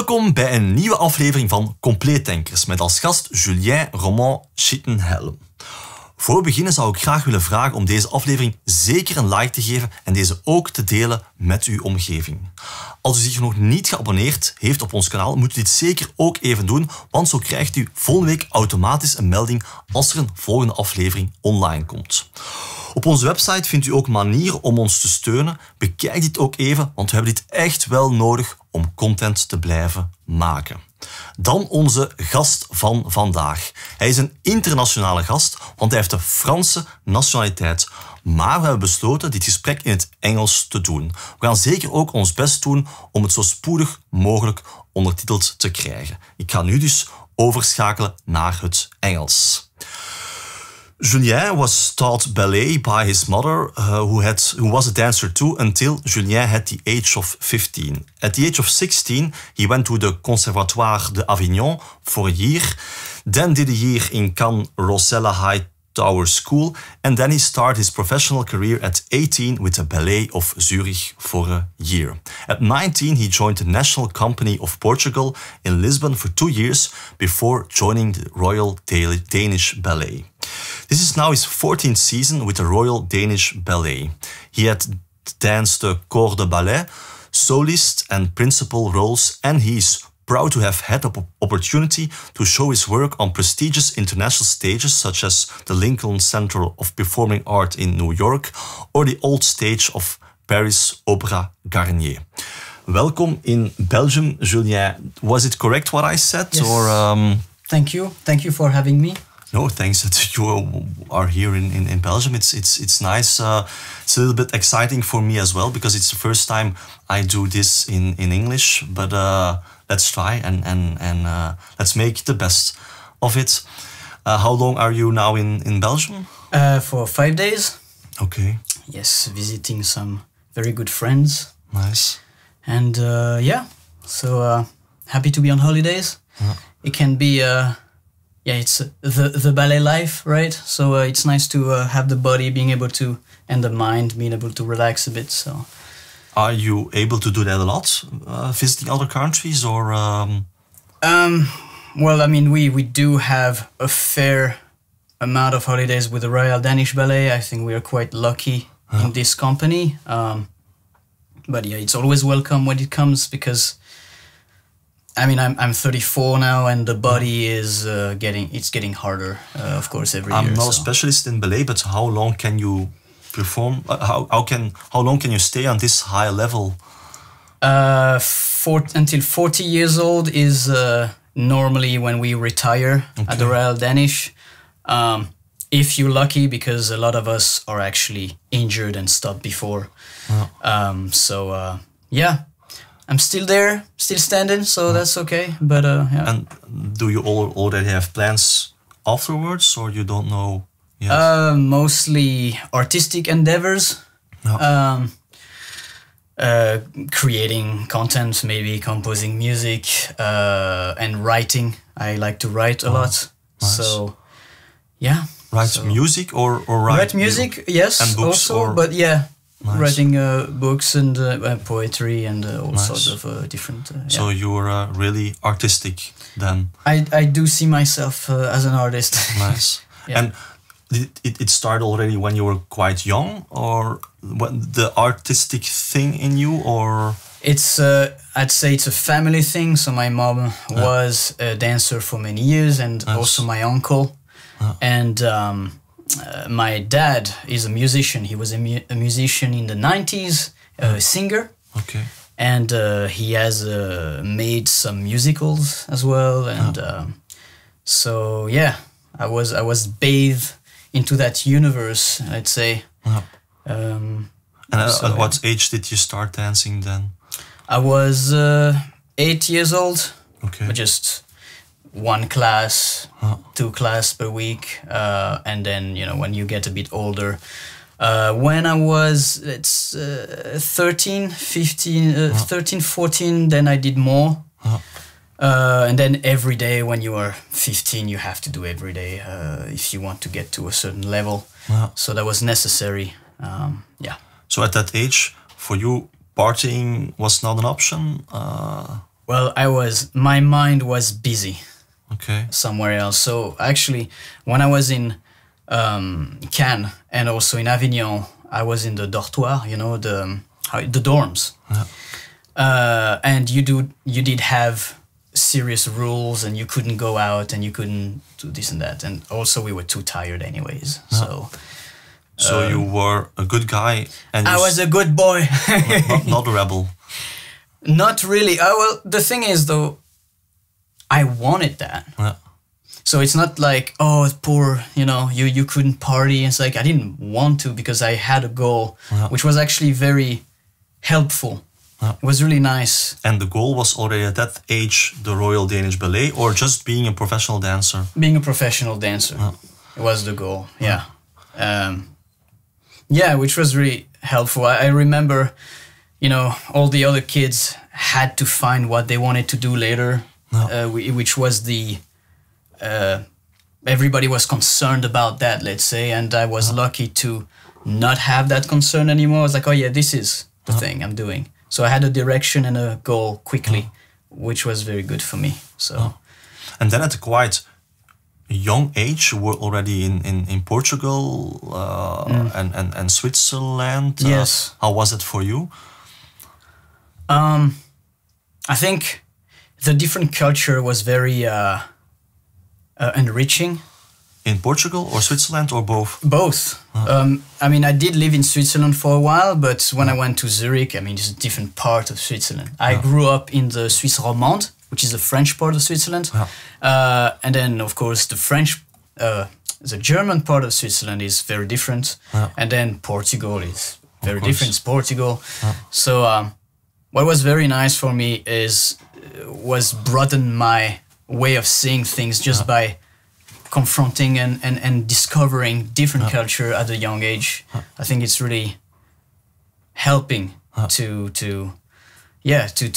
Welkom bij een nieuwe aflevering van Compleetdenkers met als gast Julien Roman Schittenhelm. Voor we beginnen zou ik graag willen vragen om deze aflevering zeker een like te geven en deze ook te delen met uw omgeving. Als u zich nog niet geabonneerd heeft op ons kanaal, moet u dit zeker ook even doen, want zo krijgt u volgende week automatisch een melding als er een volgende aflevering online komt. Op onze website vindt u ook manieren om ons te steunen. Bekijk dit ook even, want we hebben dit echt wel nodig om content te blijven maken. Dan onze gast van vandaag. Hij is een internationale gast, want hij heeft de Franse nationaliteit. Maar we hebben besloten dit gesprek in het Engels te doen. We gaan zeker ook ons best doen om het zo spoedig mogelijk ondertiteld te krijgen. Ik ga nu dus overschakelen naar het Engels. Julien was taught ballet by his mother, who was a dancer too, until Julien had the age of 15. At the age of 16, he went to the Conservatoire de Avignon for a year, then did a year in Cannes Rosella Hightower School, and then he started his professional career at 18 with the Ballet of Zürich for a year. At 19, he joined the Nationale Compagnie of Portugal in Lisbon for 2 years before joining the Royal Danish Ballet. This is now his 14th season with the Royal Danish Ballet. He had danced the corps de ballet, solist and principal roles, and he is proud to have had the opportunity to show his work on prestigious international stages such as the Lincoln Center of Performing Art in New York or the old stage of Parijse Opera Garnier. Welcome in Belgium, Julien. Was it correct what I said? Yes. Or, Thank you. Thank you for having me. No, thanks that you are here in Belgium. It's nice. It's a little bit exciting for me as well because it's the first time I do this in English. But let's try and let's make the best of it. How long are you now in Belgium? For 5 days. Okay. Yes, visiting some very good friends. Nice. And yeah, so happy to be on holidays. Yeah. It can be... yeah, it's the ballet life, right? So it's nice to have the body being able to, and the mind being able to relax a bit. So, are you able to do that a lot, visiting other countries, or? Well, I mean, we do have a fair amount of holidays with the Royal Danish Ballet. I think we are quite lucky in this company. But yeah, it's always welcome when it comes because. I mean, I'm 34 now, and the body is getting harder, of course, every year. I'm not a specialist in ballet, but how long can you perform? How long can you stay on this high level? Until 40 years old is normally when we retire at the Royal Danish. If you're lucky, because a lot of us are actually injured and stopped before. So yeah. I'm still there, still standing, so that's okay. But yeah. And do you already have plans afterwards, or you don't know yet? Mostly artistic endeavors. Creating content, maybe composing music, and writing. I like to write a lot. Nice. So, yeah. Write music or write music, yes, and books, also, but yeah. Nice. Writing books and poetry and all sorts of different... So you're really artistic then? I do see myself as an artist. Nice. Yeah. And it started already when you were quite young, or the artistic thing in you, or? It's I'd say it's a family thing. So my mom was a dancer for many years, and also my uncle. And my dad is a musician. He was a musician in the 90s, a singer. Okay. And he has made some musicals as well. And so, yeah, I was bathed into that universe, I'd say. And at what age did you start dancing then? I was 8 years old. Okay. But just one class, 2 classes per week, and then when you get a bit older, when I was 13, 14, then I did more, and then every day when you are 15 you have to do every day if you want to get to a certain level. So that was necessary. Yeah. So at that age for you partying was not an option? Well, my mind was busy Okay. somewhere else. So actually, when I was in Cannes and also in Avignon, I was in the dortoir, you know, the dorms. Yeah. And you did have serious rules, and you couldn't go out, and you couldn't do this and that. And also we were too tired anyways. Yeah. So you were a good guy, and I was a good boy. not a rebel. Not really. Well, the thing is though, I wanted that. Yeah. So it's not like, oh, poor, you know, you couldn't party. It's like I didn't want to because I had a goal, which was actually very helpful. Yeah. It was really nice. And the goal was already at that age the Royal Danish Ballet, or just being a professional dancer? Being a professional dancer. Yeah. It was the goal, yeah. Yeah, which was really helpful. I remember, you know, all the other kids had to find what they wanted to do later, which was everybody was concerned about that, let's say, and I was lucky to not have that concern anymore. I was like, oh yeah, this is the thing I'm doing. So I had a direction and a goal quickly, which was very good for me. So, And then at a quite young age, you were already in Portugal and Switzerland. Yes. How was it for you? I think the different culture was very enriching. In Portugal or Switzerland or both? Both. I mean, I did live in Switzerland for a while, but when I went to Zurich, I mean, it's a different part of Switzerland. I grew up in the Suisse romande, which is the French part of Switzerland. And then, of course, the German part of Switzerland is very different. And then Portugal is very different. It's Portugal. So what was very nice for me was broaden my way of seeing things just by confronting and discovering different culture at a young age. I think it's really helping to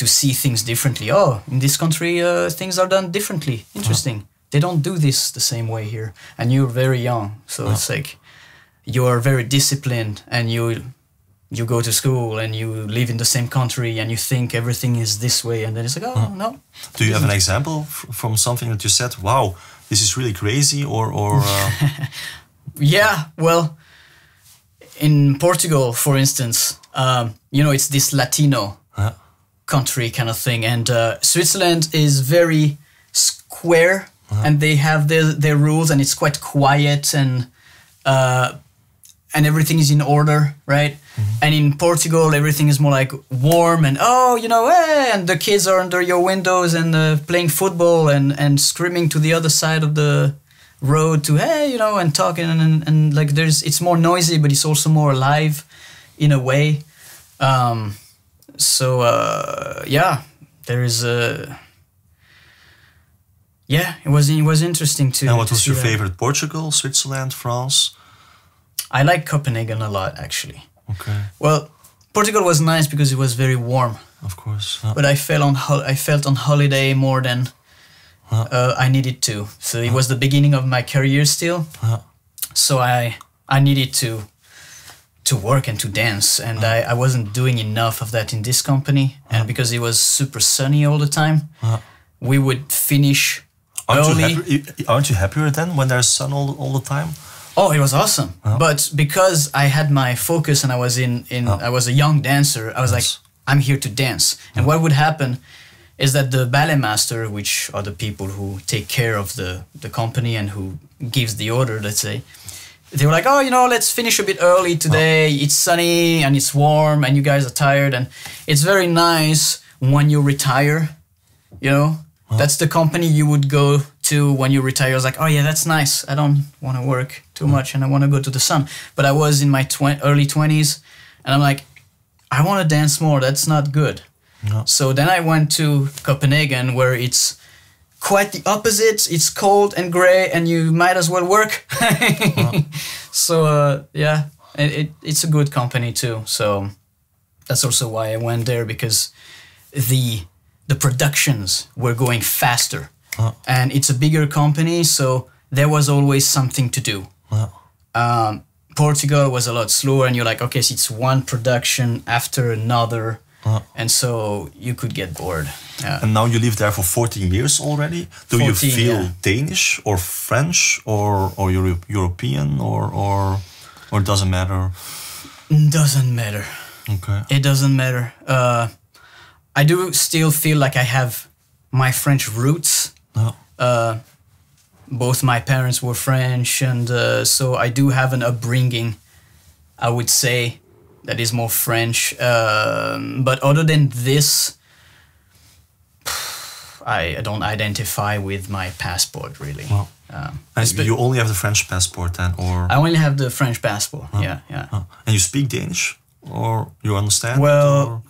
see things differently. Oh, in this country, things are done differently. Interesting. They don't do this the same way here. And you're very young, so it's like you are very disciplined, and you go to school and you live in the same country and you think everything is this way, and then it's like, oh no. Do you have an example from something that you said, wow, this is really crazy, or Yeah, well, in Portugal, for instance, you know, it's this Latino country kind of thing, and Switzerland is very square, and they have their rules, and it's quite quiet, and everything is in order, right? And in Portugal, everything is more like warm and, oh, you know, hey, and the kids are under your windows and playing football and screaming to the other side of the road to, hey, you know, and talking and like it's more noisy, but it's also more alive in a way. There is a... Yeah, it was interesting to... And what was your favorite? Portugal, Switzerland, France? I like Copenhagen a lot, actually. Okay. Well, Portugal was nice because it was very warm. Of course. But I felt on holiday more than I needed to. So it was the beginning of my career still. So I needed to work and to dance. And I wasn't doing enough of that in this company. And because it was super sunny all the time, we would finish early. Aren't you happier then when there's sun all the time? Oh, it was awesome. But because I had my focus and I was I was a young dancer, I was like, I'm here to dance. And what would happen is that the ballet master, which are the people who take care of the company and who gives the order, let's say, they were like, oh, you know, let's finish a bit early today. It's sunny and it's warm and you guys are tired. And it's very nice when you retire, you know. That's the company you would go to when you retire. I was like, oh yeah, that's nice. I don't want to work too much and I want to go to the sun. But I was in my early 20s and I'm like, I want to dance more. That's not good. So then I went to Copenhagen, where it's quite the opposite. It's cold and gray and you might as well work. So yeah, it's a good company too. So that's also why I went there, because the productions were going faster. And it's a bigger company, so there was always something to do. Portugal was a lot slower, and you're like, okay, so it's one production after another, And so you could get bored. And now you live there for 14 years already. Do you 14, feel Danish or French or European or doesn't matter? Doesn't matter. Okay. It doesn't matter. I do still feel like I have my French roots. Both my parents were French, and so I do have an upbringing, I would say, that is more French. But other than this, I don't identify with my passport, really. Well, you only have the French passport then, or? I only have the French passport, yeah. And you speak Danish? Or you understand? Well,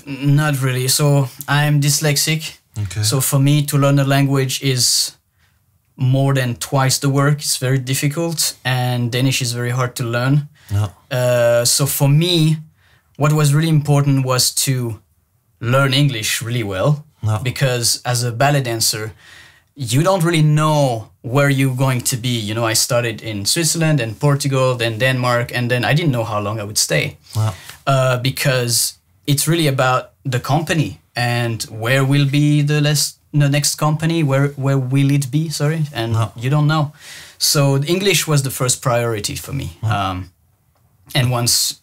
not really. So I'm dyslexic. Okay. So for me to learn a language is more than twice the work. It's very difficult, and Danish is very hard to learn. So for me, what was really important was to learn English really well, because as a ballet dancer, you don't really know where you're going to be. You know, I started in Switzerland and Portugal, then Denmark, and then I didn't know how long I would stay. Because it's really about the company and where will be the next company, where will it be, sorry, and you don't know. So English was the first priority for me. And once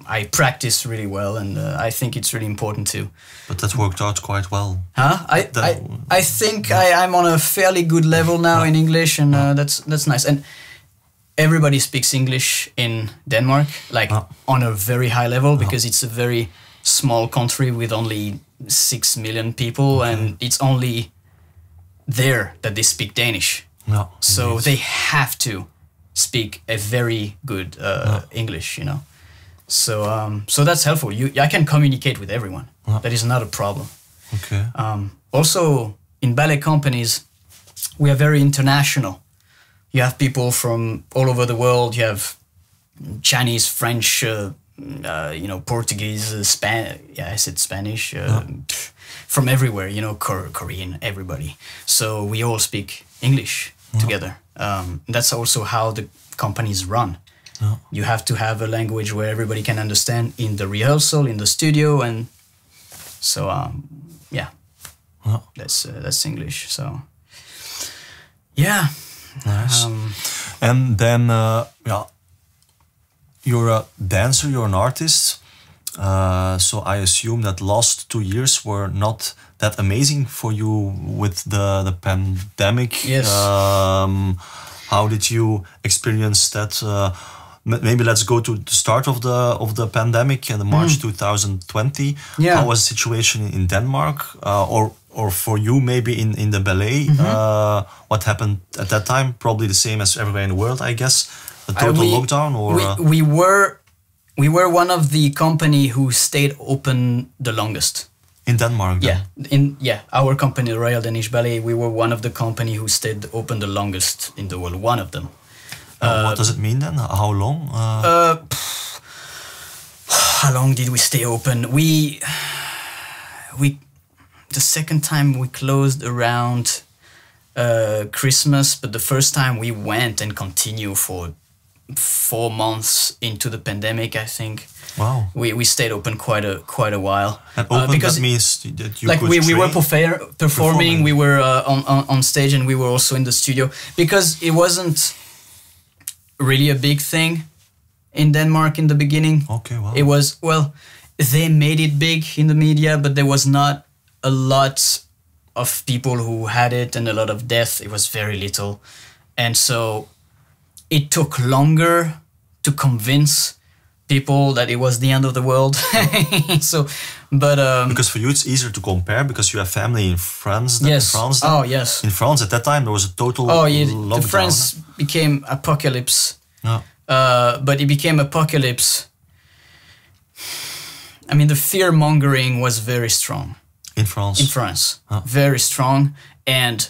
I practice really well, and I think it's really important too. But that worked out quite well. I think I'm on a fairly good level now in English, and that's nice. And everybody speaks English in Denmark, like on a very high level, because it's a very small country with only 6 million people, and it's only there that they speak Danish. So they have to speak a very good English, you know. So that's helpful. I can communicate with everyone. That is not a problem. Okay. Also, in ballet companies, we are very international. You have people from all over the world. You have Chinese, French, Portuguese, I said Spanish, from everywhere, you know, Korean, everybody. So we all speak English together. That's also how the companies run. You have to have a language where everybody can understand in the rehearsal, in the studio, and so that's English. So yeah, nice. And then you're a dancer, you're an artist. So I assume that last 2 years were not that amazing for you with the pandemic. Yes. How did you experience that? Maybe let's go to the start of the pandemic in March 2020. Yeah. How was the situation in Denmark, or for you maybe in the ballet? What happened at that time? Probably the same as everywhere in the world, I guess. A total lockdown, or we were one of the company who stayed open the longest. In Denmark, then? Our company, the Royal Danish Ballet, we were one of the company who stayed open the longest in the world. One of them. What does it mean then? How long? How long did we stay open? The second time we closed around Christmas, but the first time we went and continued for 4 months into the pandemic, I think. Wow. We stayed open quite a while. And open, because that means that you like could we were performing, we were on stage, and we were also in the studio, because it wasn't really a big thing in Denmark in the beginning. Okay, wow. It was, they made it big in the media, but there was not a lot of people who had it and a lot of death. It was very little. And so it took longer to convince people that it was the end of the world. Because for you it's easier to compare, because you have family in France. Yes. In France. Oh, yes. In France at that time there was a total lockdown. The France became apocalypse. But it became apocalypse. I mean, the fear mongering was very strong. In France. Very strong, and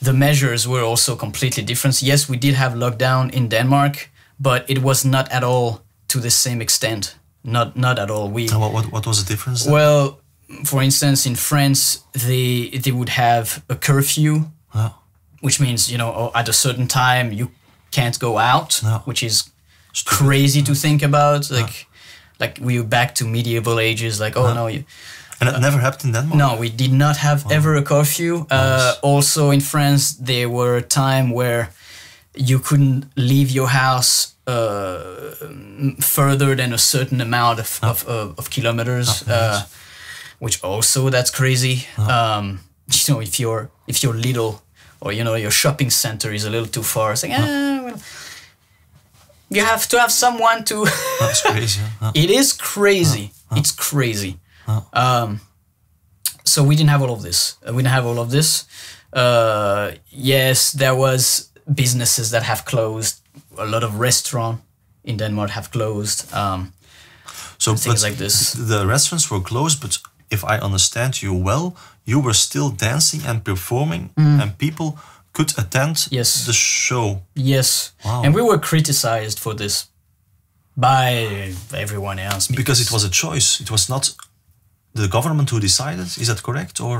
the measures were also completely different. Yes, we did have lockdown in Denmark, but it was not at all to the same extent. Not at all. What was the difference then? Well, for instance, in France, they would have a curfew, which means, you know, at a certain time you can't go out, which is crazy to think about. like we were back to medieval ages. Like, oh no, and it never happened in Denmark? No, we did not have ever a curfew. Nice. Also in France, there were a time where you couldn't leave your house further than a certain amount of kilometers, nice. Which also that's crazy. You know, if you're little, or you know your shopping center is a little too far, it's like well, you have to have someone to. That's crazy. It is crazy. It's crazy. So we didn't have all of this. Yes, there was businesses that have closed. A lot of restaurants in Denmark have closed. So things like this. The restaurants were closed, but if I understand you well, you were still dancing and performing, and people could attend the show. Yes. Wow. And we were criticized for this by everyone else. Because it was a choice. It was not the government who decided. Is that correct? Or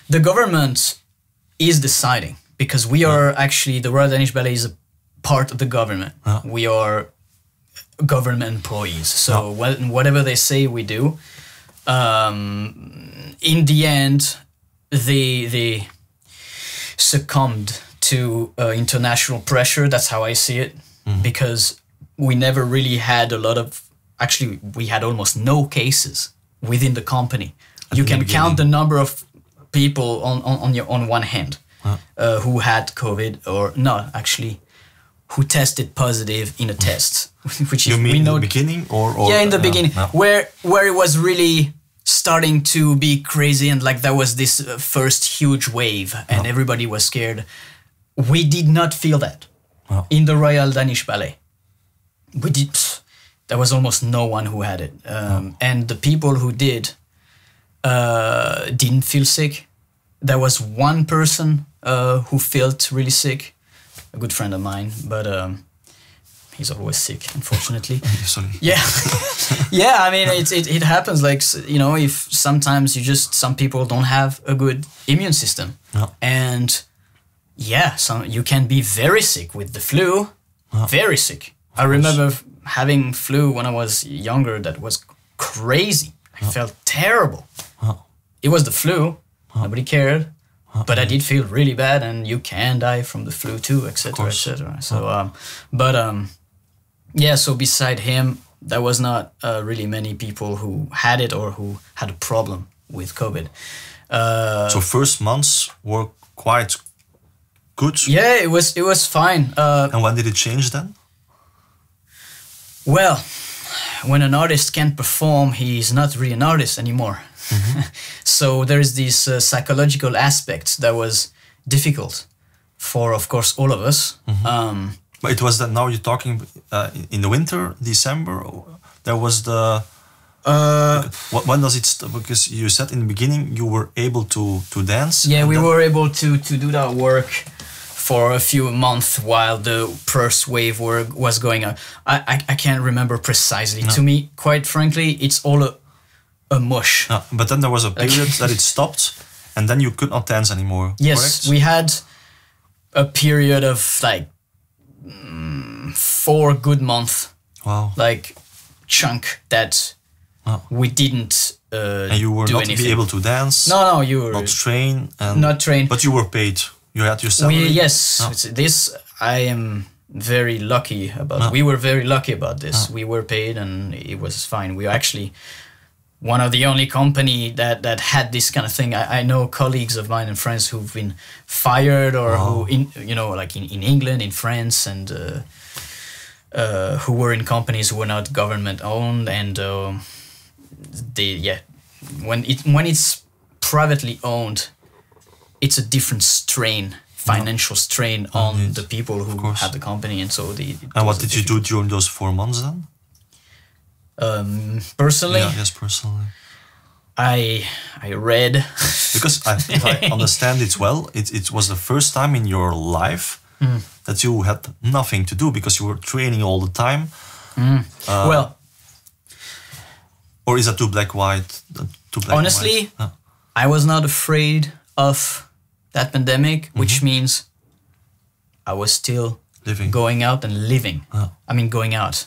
the government is deciding, because we are actually, the Royal Danish Ballet is a part of the government. We are government employees. So whatever they say, we do. In the end, they succumbed to international pressure. That's how I see it, because we never really had a lot of. Actually, we had almost no cases within the company. You can count the number of people on one hand who had COVID, or no, actually, who tested positive in a test. Which you mean in the beginning, or in the beginning, where it was really starting to be crazy, and like there was this first huge wave, and everybody was scared. We did not feel that in the Royal Danish Ballet. We did. There was almost no one who had it, and the people who did didn't feel sick. There was one person who felt really sick, a good friend of mine, but he's always sick, unfortunately. Sorry. Yeah, yeah. I mean, it happens. Like, you know, if sometimes some people don't have a good immune system, and you can be very sick with the flu, very sick. I remember having flu when I was younger. That was crazy. I felt terrible. It was the flu. Nobody cared. But I did feel really bad, and you can die from the flu too, etc., etc. So, so beside him, there was not really many people who had it or who had a problem with COVID. So first months were quite good. Yeah, it was fine. And when did it change then? Well, when an artist can't perform, he's not really an artist anymore. So there's these psychological aspects that was difficult for, of course, all of us. But it was that now you're talking in the winter, December. There was the. When does it stop? Because you said in the beginning you were able to dance. Yeah, we were able to do that work for a few months while the first wave was going on. I can't remember precisely. To me, quite frankly, it's all a mush. But then there was a period that it stopped, and then you could not dance anymore. Yes, correct? We had a period of like 4 good months. Wow. Like chunk that we didn't and you were not anything. be able to dance. No, you were not trained. Not trained. But you were paid. You had your salary. Yes. This I am very lucky about. We were very lucky about this. We were paid, and it was fine. We were actually one of the only company that had this kind of thing. I know colleagues of mine and friends who've been fired, or who in England, in France, and who were in companies who were not government owned, and when it's privately owned, it's a different strain, financial strain on the people who had the company, and so And what did you do during those 4 months then? Personally, personally, I read because if I understand it well, it was the first time in your life that you had nothing to do because you were training all the time. Or is that too black white? Honestly, I was not afraid of that pandemic, which means I was still going out and living. I mean, going out.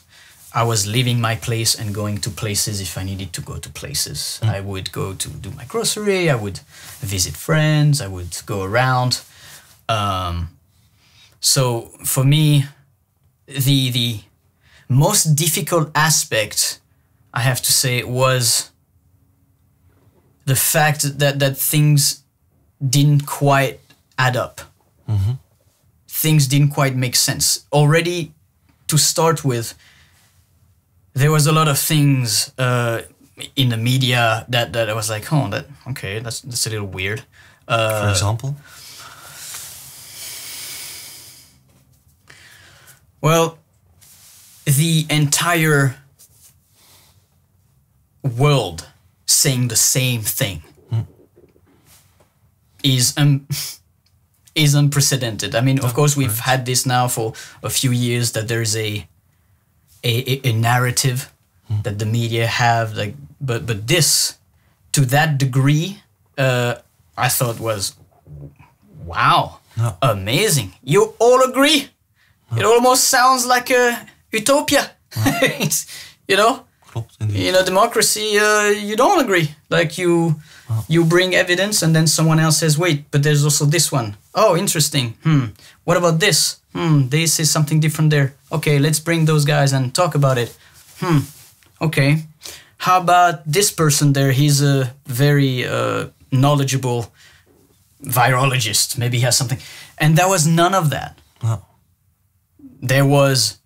I was leaving my place and going to places if I needed to go to places. I would go to do my grocery, I would visit friends, I would go around. So for me, the most difficult aspect, I have to say, was the fact that things didn't quite add up. Things didn't quite make sense. Already, to start with, there was a lot of things in the media that I was like, oh, that's a little weird. For example? Well, the entire world saying the same thing is unprecedented. I mean, of course, we've had this now for a few years, that there's a narrative that the media have, like, but this, to that degree, I thought was, wow, amazing. You all agree? It almost sounds like a utopia. It's, you know, in a democracy, you don't agree. Like you bring evidence and then someone else says, wait, but there's also this one. Oh, interesting. What about this? They say something different there. Okay, let's bring those guys and talk about it. Okay. How about this person there? He's a very knowledgeable virologist. Maybe he has something. And there was none of that. There was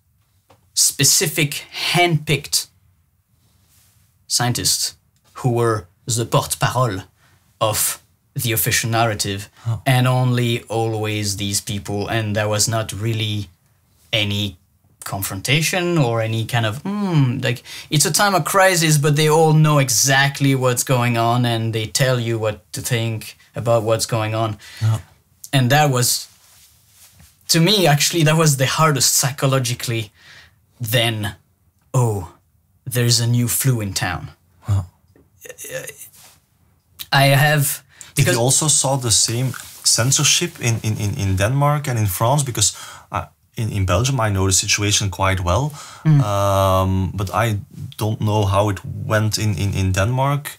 specific hand-picked scientists who were the porte-parole of the official narrative, and only always these people, and there was not really any confrontation or any kind of, like, it's a time of crisis, but they all know exactly what's going on, and they tell you what to think about what's going on. And that was, to me, actually, that was the hardest psychologically. Then, oh, there's a new flu in town. I have... Because you also saw the same censorship in Denmark and in France, because in Belgium I know the situation quite well, but I don't know how it went in Denmark.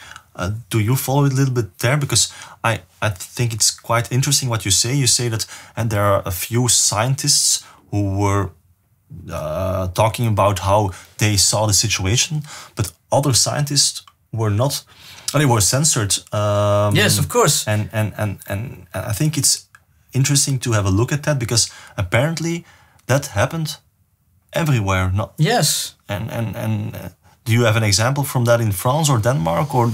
Do you follow it a little bit there? Because I think it's quite interesting what you say. You say that there are a few scientists who were talking about how they saw the situation, but other scientists were not. They were censored. Yes, of course. And I think it's interesting to have a look at that, because apparently that happened everywhere. Not yes. And do you have an example from that in France or Denmark, or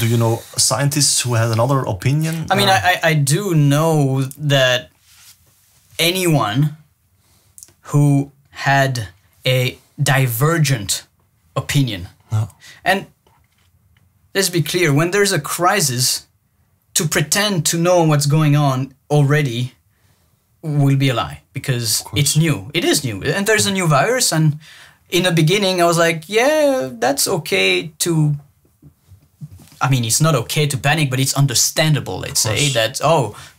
do you know scientists who had another opinion? I mean, I do know that anyone who had a divergent opinion, and let's be clear, when there's a crisis, to pretend to know what's going on already will be a lie, because it's new. It is new. And there's a new virus. And in the beginning, I was like, yeah, that's okay to... I mean, it's not okay to panic, but it's understandable, let's say, that,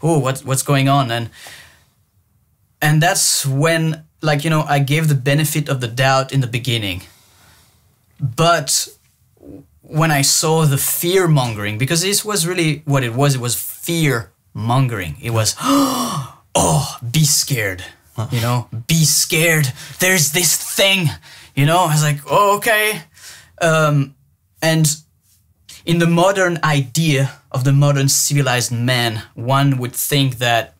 what's going on? And that's when, like, you know, I gave the benefit of the doubt in the beginning. But when I saw the fear-mongering, because this was really what it was fear-mongering. It was, oh, be scared, you know, be scared. There's this thing, you know. I was like, oh, okay. And in the modern idea of the modern civilized man, one would think that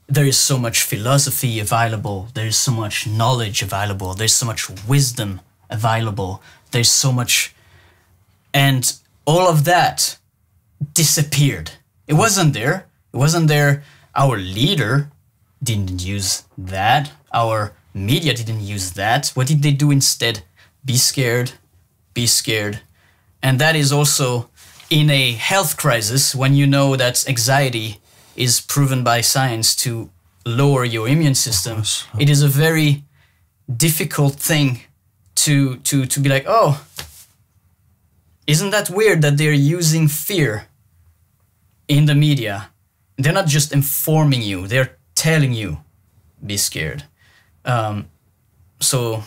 there is so much philosophy available, there is so much knowledge available, there's so much wisdom available, there's so much... And all of that disappeared. It wasn't there. It wasn't there. Our leader didn't use that. Our media didn't use that. What did they do instead? Be scared. Be scared. And that is also in a health crisis, when you know that anxiety is proven by science to lower your immune system. It is a very difficult thing to be like, oh, isn't that weird that they're using fear in the media? They're not just informing you, they're telling you, be scared. So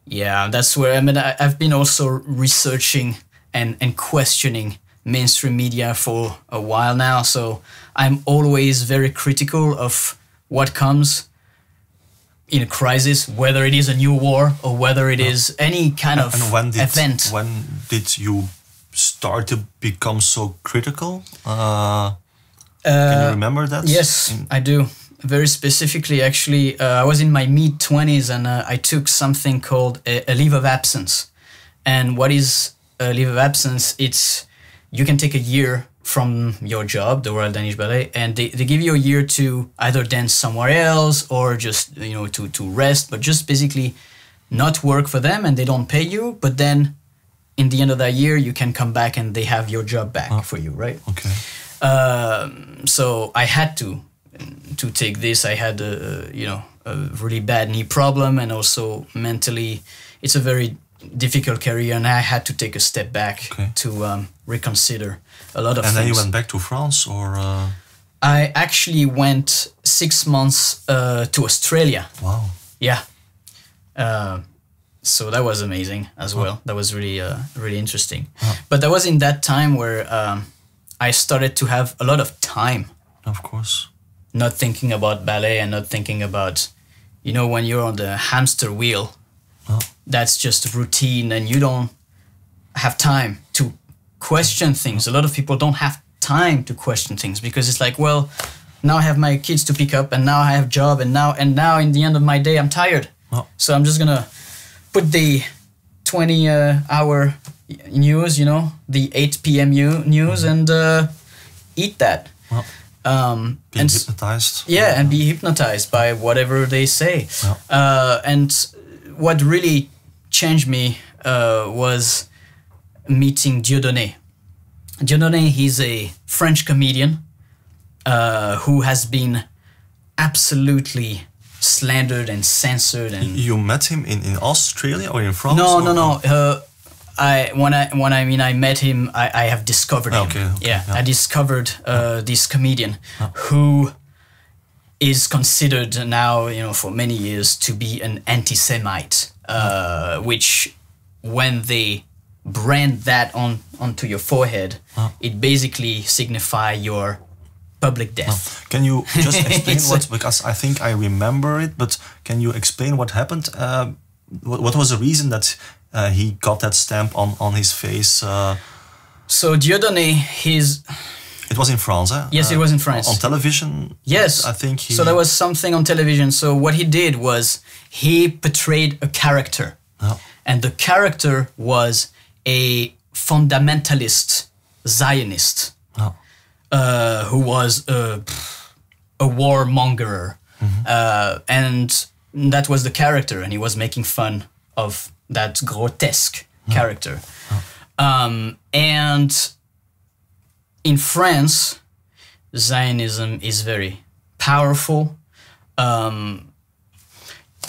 yeah, that's where, I mean, I've been also researching and questioning mainstream media for a while now. So I'm always very critical of what comes in a crisis, whether it is a new war or whether it is any kind of event. When did you start to become so critical? Can you remember that? Yes, I do. Very specifically, actually, I was in my mid-20s and I took something called a leave of absence. And what is a leave of absence? It's, you can take a year from your job, the Royal Danish Ballet, and they give you a year to either dance somewhere else or just, you know, to rest, but just basically not work for them and they don't pay you. But then in the end of that year, you can come back and they have your job back for you, right? Okay. So I had to take this. I had a really bad knee problem, and also mentally it's a very difficult career, and I had to take a step back to reconsider a lot of things. And then you went back to France, or? I actually went 6 months to Australia. Wow. Yeah. So that was amazing as well. That was really really interesting. But that was in that time where I started to have a lot of time. Of course. Not thinking about ballet and not thinking about, you know, when you're on the hamster wheel, that's just routine and you don't have time to question things. A lot of people don't have time to question things because it's like, well, now I have my kids to pick up and now I have a job and now in the end of my day I'm tired. So I'm just gonna put the 20-hour news, you know, the 8 p.m. news and eat that. Being hypnotized. Yeah, and be hypnotized by whatever they say. And what really changed me was meeting Dieudonné. Dieudonné, he's a French comedian who has been absolutely slandered and censored. And you met him in Australia or in France? No. I met him, I have discovered him. Okay. I discovered this comedian who is considered now, you know, for many years to be an anti-Semite, which when they brand that onto your forehead, it basically signifies your public death. Can you just explain what, because I think I remember it, but can you explain what happened? What was the reason that he got that stamp on his face? So Dieudonné, it was in France, eh? Yes, it was in France. On television? Yes. I think So there was something on television. So what he did was he portrayed a character. And the character was a fundamentalist Zionist who was a warmonger. And that was the character. And he was making fun of that grotesque character. And in France, Zionism is very powerful.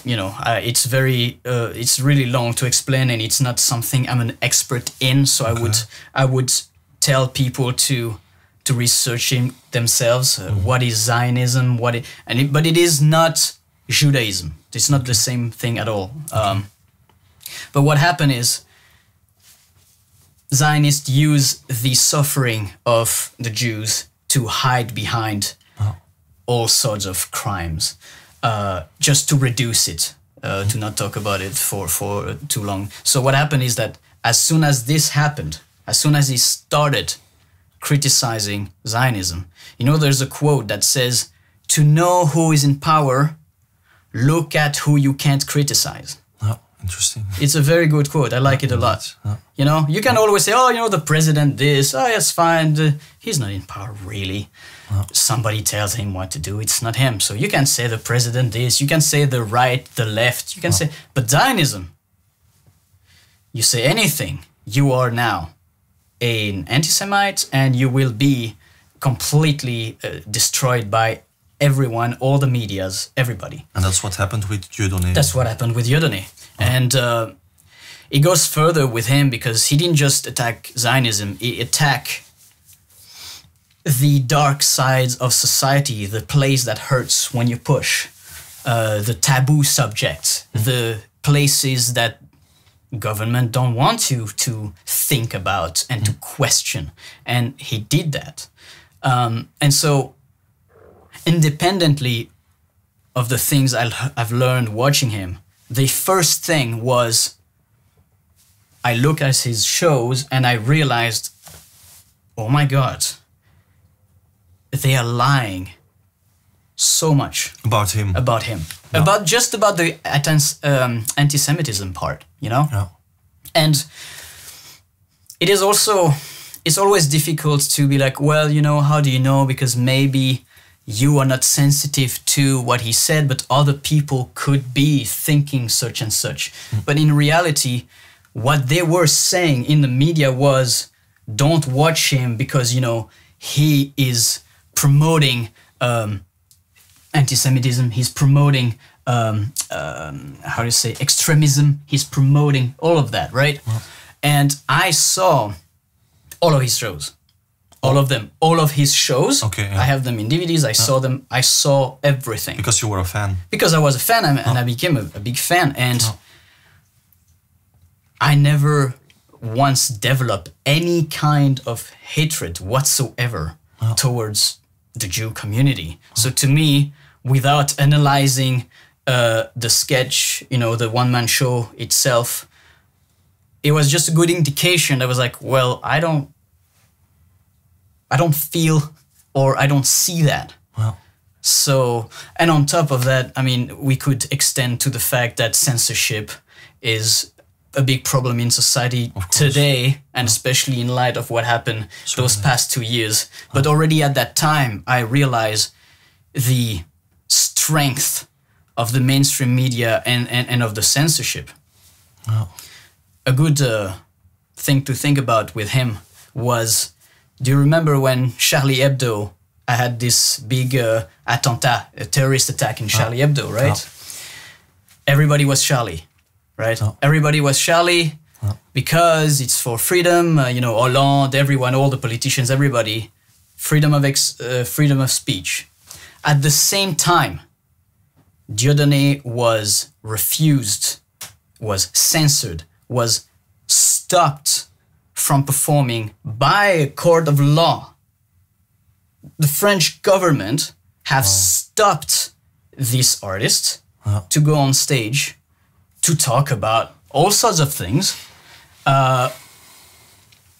You know, it's really long to explain, and it's not something I'm an expert in. So I would tell people to research themselves. What is Zionism? But it is not Judaism. It's not the same thing at all. But what happened is Zionists use the suffering of the Jews to hide behind all sorts of crimes, just to reduce it, to not talk about it for too long. So what happened is that as soon as this happened, as soon as he started criticizing Zionism, you know, there's a quote that says, "To know who is in power, look at who you can't criticize." Interesting. It's a very good quote. I like it a lot. You know, you can always say, "Oh, you know, the president this. Oh, it's fine. He's not in power, really. Somebody tells him what to do. It's not him." So you can say the president this. You can say the right, the left. You can say, but Zionism, you say anything, you are now an anti-Semite, and you will be completely destroyed by everyone, all the medias, everybody. And that's what happened with Dieudonné. That's what happened with Dieudonné. And it goes further with him because he didn't just attack Zionism, he attacked the dark sides of society, the place that hurts when you push. the taboo subjects, the places that government don't want you to think about and to question. And he did that. And so independently of the things I've learned watching him, the first thing was I looked at his shows and I realized, oh my God, they are lying so much about him. Yeah. About the anti-Semitism part, you know? Yeah. And it's always difficult to be like, well, you know, how do you know? Because maybe you are not sensitive to what he said, but other people could be thinking such and such. But in reality, what they were saying in the media was, don't watch him because, you know, he is promoting anti-Semitism, he's promoting, how do you say, extremism, he's promoting all of that, right? Wow. And I saw all of his shows. All of them. All of his shows. Okay, yeah. I have them in DVDs. I saw them. I saw everything. Because you were a fan. Because I was a fan and I became a big fan. And I never once developed any kind of hatred whatsoever towards the Jew community. So to me, without analyzing the sketch, you know, the one-man show itself, it was just a good indication. I was like, well, I don't feel or I don't see that. Wow. So, and on top of that, I mean, we could extend to the fact that censorship is a big problem in society today, and especially in light of what happened those past 2 years. But already at that time, I realized the strength of the mainstream media and of the censorship. Wow. A good thing to think about with him was, do you remember when Charlie Hebdo had this big attentat, a terrorist attack in Charlie Hebdo, right? Everybody was Charlie, right? Everybody was Charlie because it's for freedom, you know, Hollande, everyone, all the politicians, everybody, freedom of speech. At the same time, Dieudonné was refused, was censored, was stopped from performing by a court of law. The French government have stopped this artist to go on stage to talk about all sorts of things.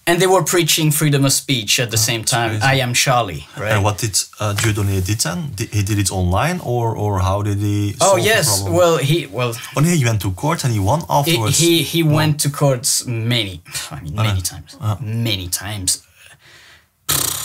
And they were preaching freedom of speech at the same time. I am Charlie, right? And what did Dieudonné did then? He did it online, or how did he solve the problem? Well, he went to court and he won afterwards. He went to courts many times. Many times.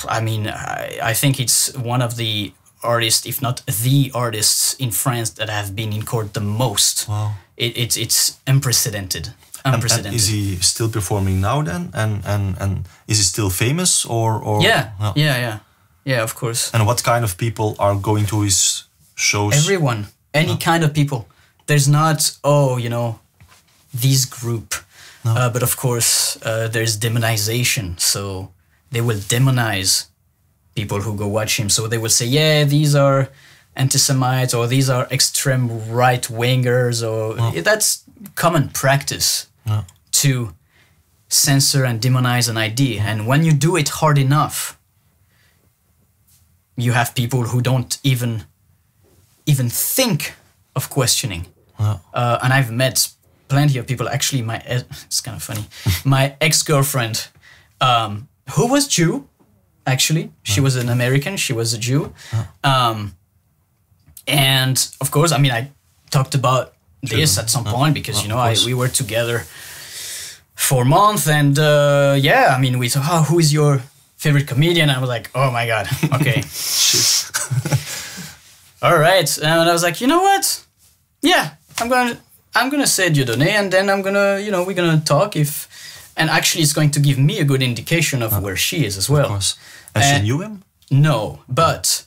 I mean, I think it's one of the artists, if not the artists in France that have been in court the most. Wow. It's unprecedented. And is he still performing now then? And is he still famous or? Yeah, of course. And what kind of people are going to his shows? Everyone, any kind of people. There's not, this group. No. But of course, there's demonization. So they will demonize people who go watch him. So they will say, yeah, these are anti-Semites, or these are extreme right-wingers, or that's common practice to censor and demonize an idea. And when you do it hard enough, you have people who don't even think of questioning. And I've met plenty of people. Actually, it's kind of funny. My ex-girlfriend, who was Jew, actually, she was an American. She was a Jew. And of course, I mean, I talked about this at some point because, we were together for a month. And I mean, we thought, who is your favorite comedian? I was like, oh my God, okay. Shit. All right. And I was like, you know what? Yeah, I'm gonna say Dieudonné, and then I'm gonna, we're gonna talk and actually it's going to give me a good indication of where she is as well. Of course. And she knew him? No, but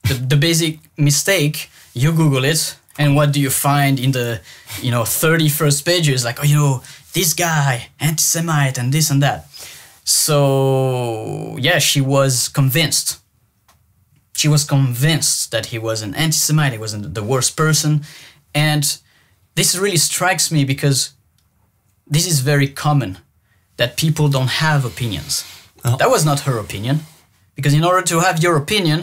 the basic mistake, you Google it, and what do you find in the 30 first pages? Like, this guy, anti-Semite, and this and that. So yeah, she was convinced. she was convinced that he was an anti-Semite, he was the worst person. And this really strikes me because this is very common, that people don't have opinions. Oh. That was not her opinion. Because in order to have your opinion,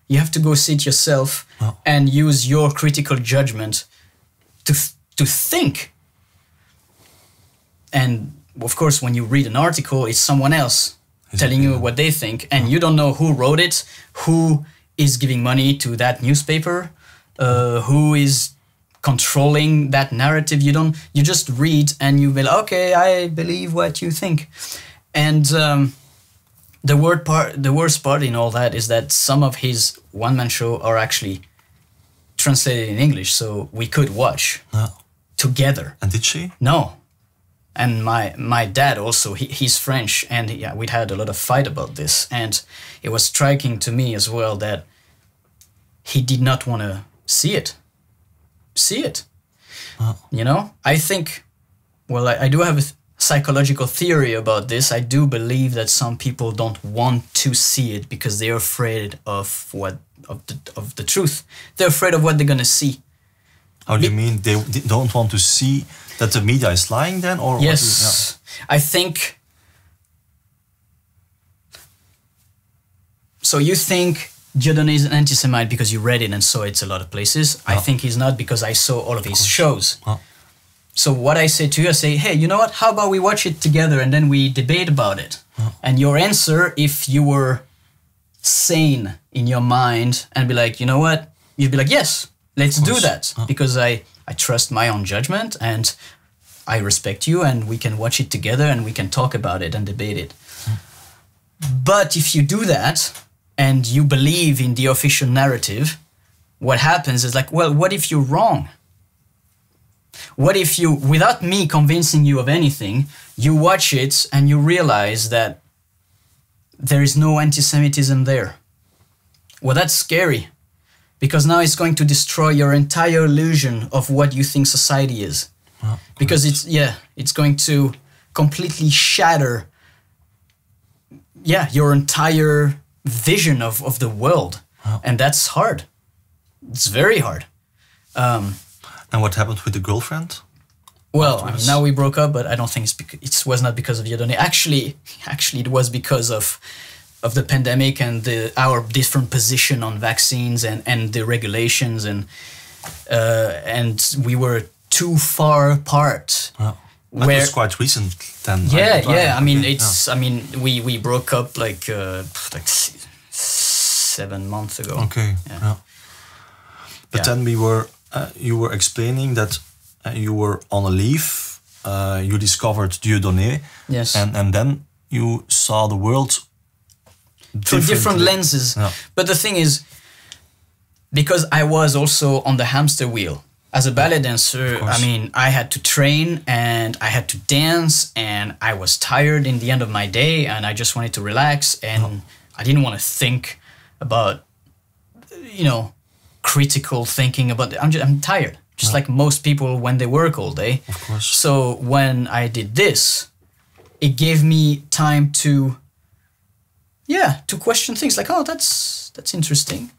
you have to go sit yourself and use your critical judgment to think. And of course, when you read an article, it's someone else telling you what they think, and you don't know who wrote it, who is giving money to that newspaper, who is controlling that narrative. You just read and you will, okay, I believe what you think. And the worst part in all that is that some of his one-man show are actually translated in English, so we could watch together. And did she? No. And my dad also, he's French, and we'd had a lot of fight about this. And it was striking to me as well that he did not want to see it. You know? I think, well, I do have a psychological theory about this. I do believe that some people don't want to see it because they're afraid of the truth. They're afraid of what they're going to see. How do you mean they don't want to see that the media is lying then? Or yes, I think... So you think Dieudonné is an anti-Semite because you read it and saw it a lot of places. I think he's not because I saw all of his shows. So what I say to you, I say, hey, you know what? How about we watch it together and then we debate about it? And your answer, if you were sane in your mind and be like, you know what? You'd be like, yes, let's do that. Because I trust my own judgment and I respect you and we can watch it together and we can talk about it and debate it. But if you do that and you believe in the official narrative, what happens is like, well, what if you're wrong? What if you, without me convincing you of anything, you watch it and you realize that there is no anti-Semitism there? Well, that's scary, because now it's going to destroy your entire illusion of what you think society is. Because it's going to completely shatter your entire vision of the world. And that's hard. It's very hard. And what happened with the girlfriend? Well, I mean, now we broke up, but I don't think it was not because of Dieudonné. Actually, it was because of the pandemic and our different position on vaccines and the regulations, and we were too far apart. That was quite recent then. I mean, I mean, we broke up like 7 months ago. Okay. But then you were explaining that you were on a leave. You discovered Dieudonné. Yes. And then you saw the world through different lenses. Yeah. But the thing is, because I was also on the hamster wheel as a ballet dancer, I mean, I had to train and I had to dance and I was tired in the end of my day and I just wanted to relax and I didn't want to think about, critical thinking about it. I'm tired, just like most people when they work all day. Of course. So when I did this, it gave me time to question things like, oh, that's interesting.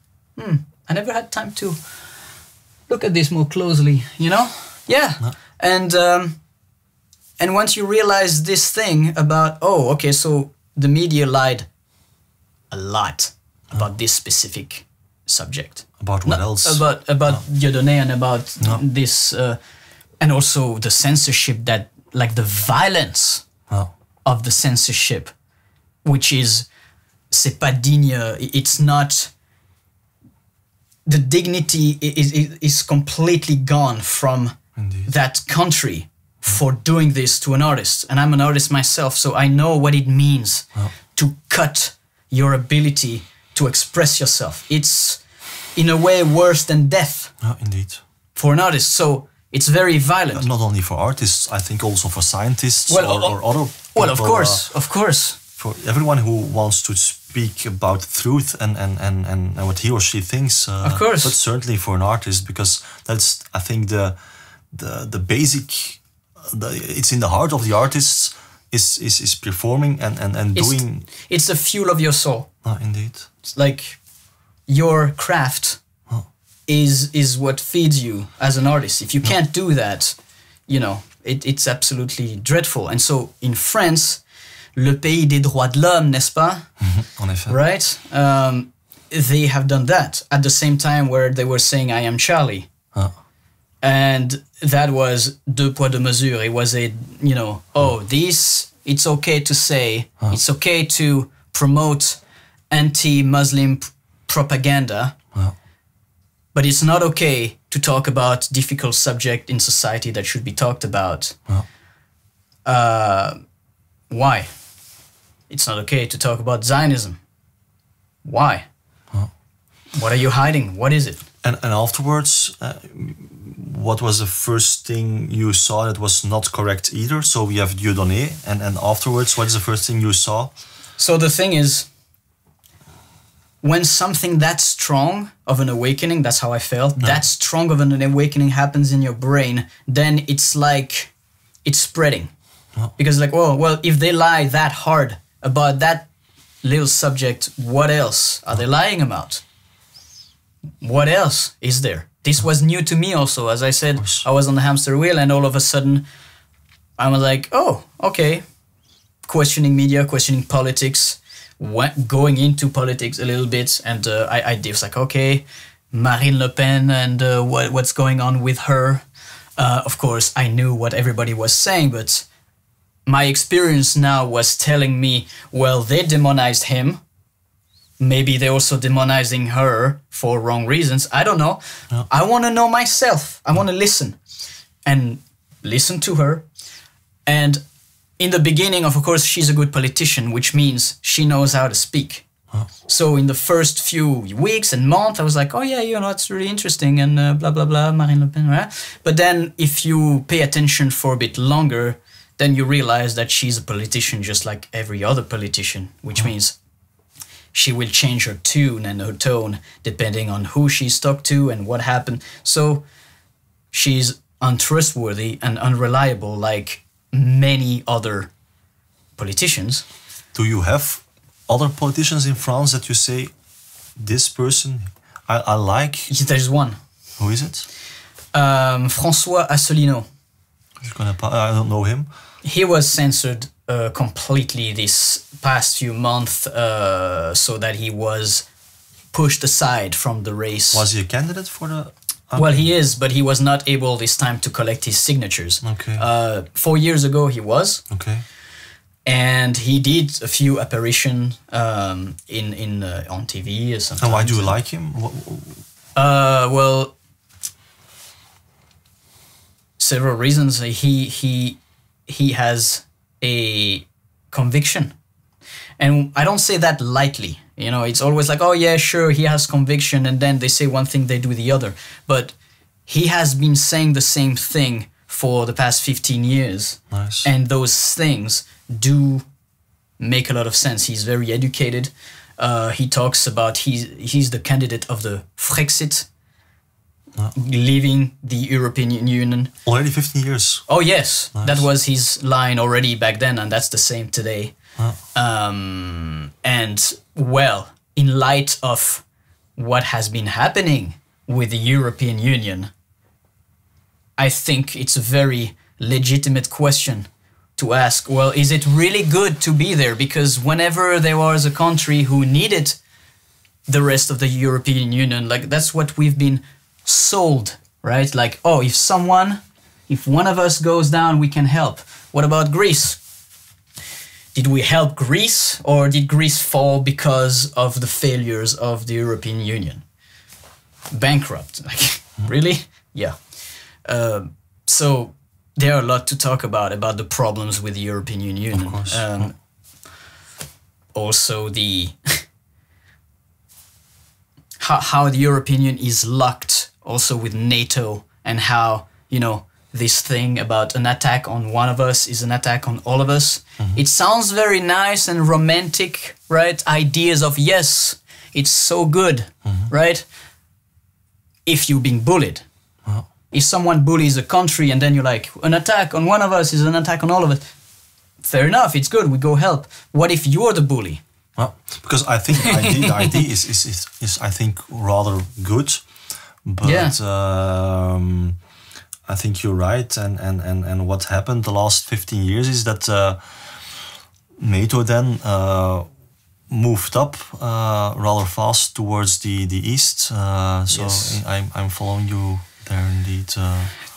I never had time to look at this more closely, Yeah. No. And once you realize this thing about, so the media lied a lot about this specific subject. About what else? About Dieudonné and about this, and also the censorship that, like the violence of the censorship, which is, c'est pas digne, it's not, the dignity is completely gone from that country for doing this to an artist. And I'm an artist myself, so I know what it means to cut your ability to express yourself. It's, in a way, worse than death. Indeed. For an artist. So it's very violent. Not only for artists, I think also for scientists or other people. Well, of course. For everyone who wants to speak about truth and what he or she thinks. Of course. But certainly for an artist, because that's, I think, the basic, it's in the heart of the artists is performing and doing. It's the fuel of your soul. Indeed. It's like, your craft is what feeds you as an artist. If you can't do that, you know, it's absolutely dreadful. And so in France, le pays des droits de l'homme, n'est-ce pas? En effet. Right? They have done that at the same time where they were saying, I am Charlie. And that was deux poids, deux mesures. It was a, you know, this, it's okay to say, it's okay to promote anti-Muslim propaganda, but it's not okay to talk about difficult subject in society that should be talked about. Why? It's not okay to talk about Zionism. Why? What are you hiding? What is it? And afterwards, what was the first thing you saw that was not correct either? So we have Dieudonné, and afterwards, what is the first thing you saw? So the thing is, when something that strong of an awakening, that's how I felt, that strong of an awakening happens in your brain, then it's like, it's spreading. Because like, well, if they lie that hard about that little subject, what else are they lying about? What else is there? This was new to me also. As I said, I was on the hamster wheel and all of a sudden I was like, oh, okay. Questioning media, questioning politics, going into politics a little bit. And I was like, okay, Marine Le Pen and what's going on with her. Of course, I knew what everybody was saying, but my experience now was telling me, well, they demonized him. Maybe they're also demonizing her for wrong reasons. I don't know. I want to know myself. I want to listen and listen to her. And in the beginning, of course, she's a good politician, which means she knows how to speak. So in the first few weeks and months, I was like, oh yeah, you know, it's really interesting and blah, blah, blah, Marine Le Pen. Right? But then if you pay attention for a bit longer, then you realize that she's a politician just like every other politician, which means she will change her tune and her tone depending on who she's talked to and what happened. So she's untrustworthy and unreliable like many other politicians. Do you have other politicians in France that you say, this person I like? There's one. Who is it? François Asselineau. I don't know him. He was censored completely this past few months so that he was pushed aside from the race. Was he a candidate for the... Well, he is, but he was not able this time to collect his signatures. Okay. 4 years ago he was. Okay. And he did a few apparitions on TV or something. And why do you like him? Well, several reasons. He has a conviction. And I don't say that lightly. You know, it's always like, oh yeah, sure, he has conviction, and then they say one thing, they do the other. But he has been saying the same thing for the past 15 years. Nice. And those things do make a lot of sense. He's very educated. He talks about, he's the candidate of the Frexit, leaving the European Union. Already 15 years. Oh yes, nice. That was his line already back then, and that's the same today. And well, in light of what has been happening with the European Union, I think it's a very legitimate question to ask, well, is it really good to be there? Because whenever there was a country who needed the rest of the European Union, like that's what we've been sold, right? Like, oh, if one of us goes down, we can help. What about Greece? Did we help Greece, or did Greece fall because of the failures of the European Union? Bankrupt, like, really? Yeah. So there are a lot to talk about the problems with the European Union. Of course. Also the how the European Union is locked also with NATO, and how, you know, this thing about an attack on one of us is an attack on all of us. It sounds very nice and romantic, right? Ideas of, yes, it's so good, right? If you're being bullied. If someone bullies a country and then you're like, an attack on one of us is an attack on all of us. Fair enough, it's good, we go help. What if you're the bully? Well, because I think the idea is I think rather good, but I think you're right. And what happened the last 15 years is that NATO then moved up rather fast towards the east. So yes. I'm following you there indeed.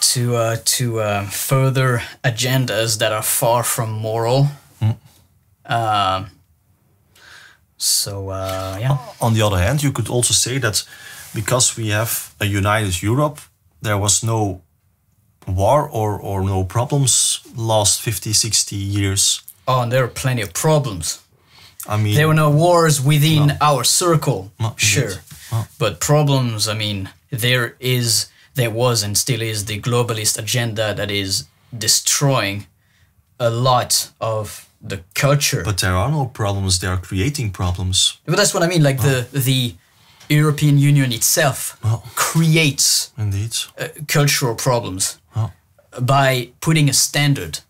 To further agendas that are far from moral. On the other hand, you could also say that because we have a united Europe, there was no war or no problems last 50, 60 years. Oh, and there are plenty of problems. I mean, there were no wars within our circle, sure. But problems, I mean, there was and still is the globalist agenda that is destroying a lot of the culture. But there are no problems, they are creating problems. But that's what I mean, like the European Union itself creates indeed cultural problems by putting a standard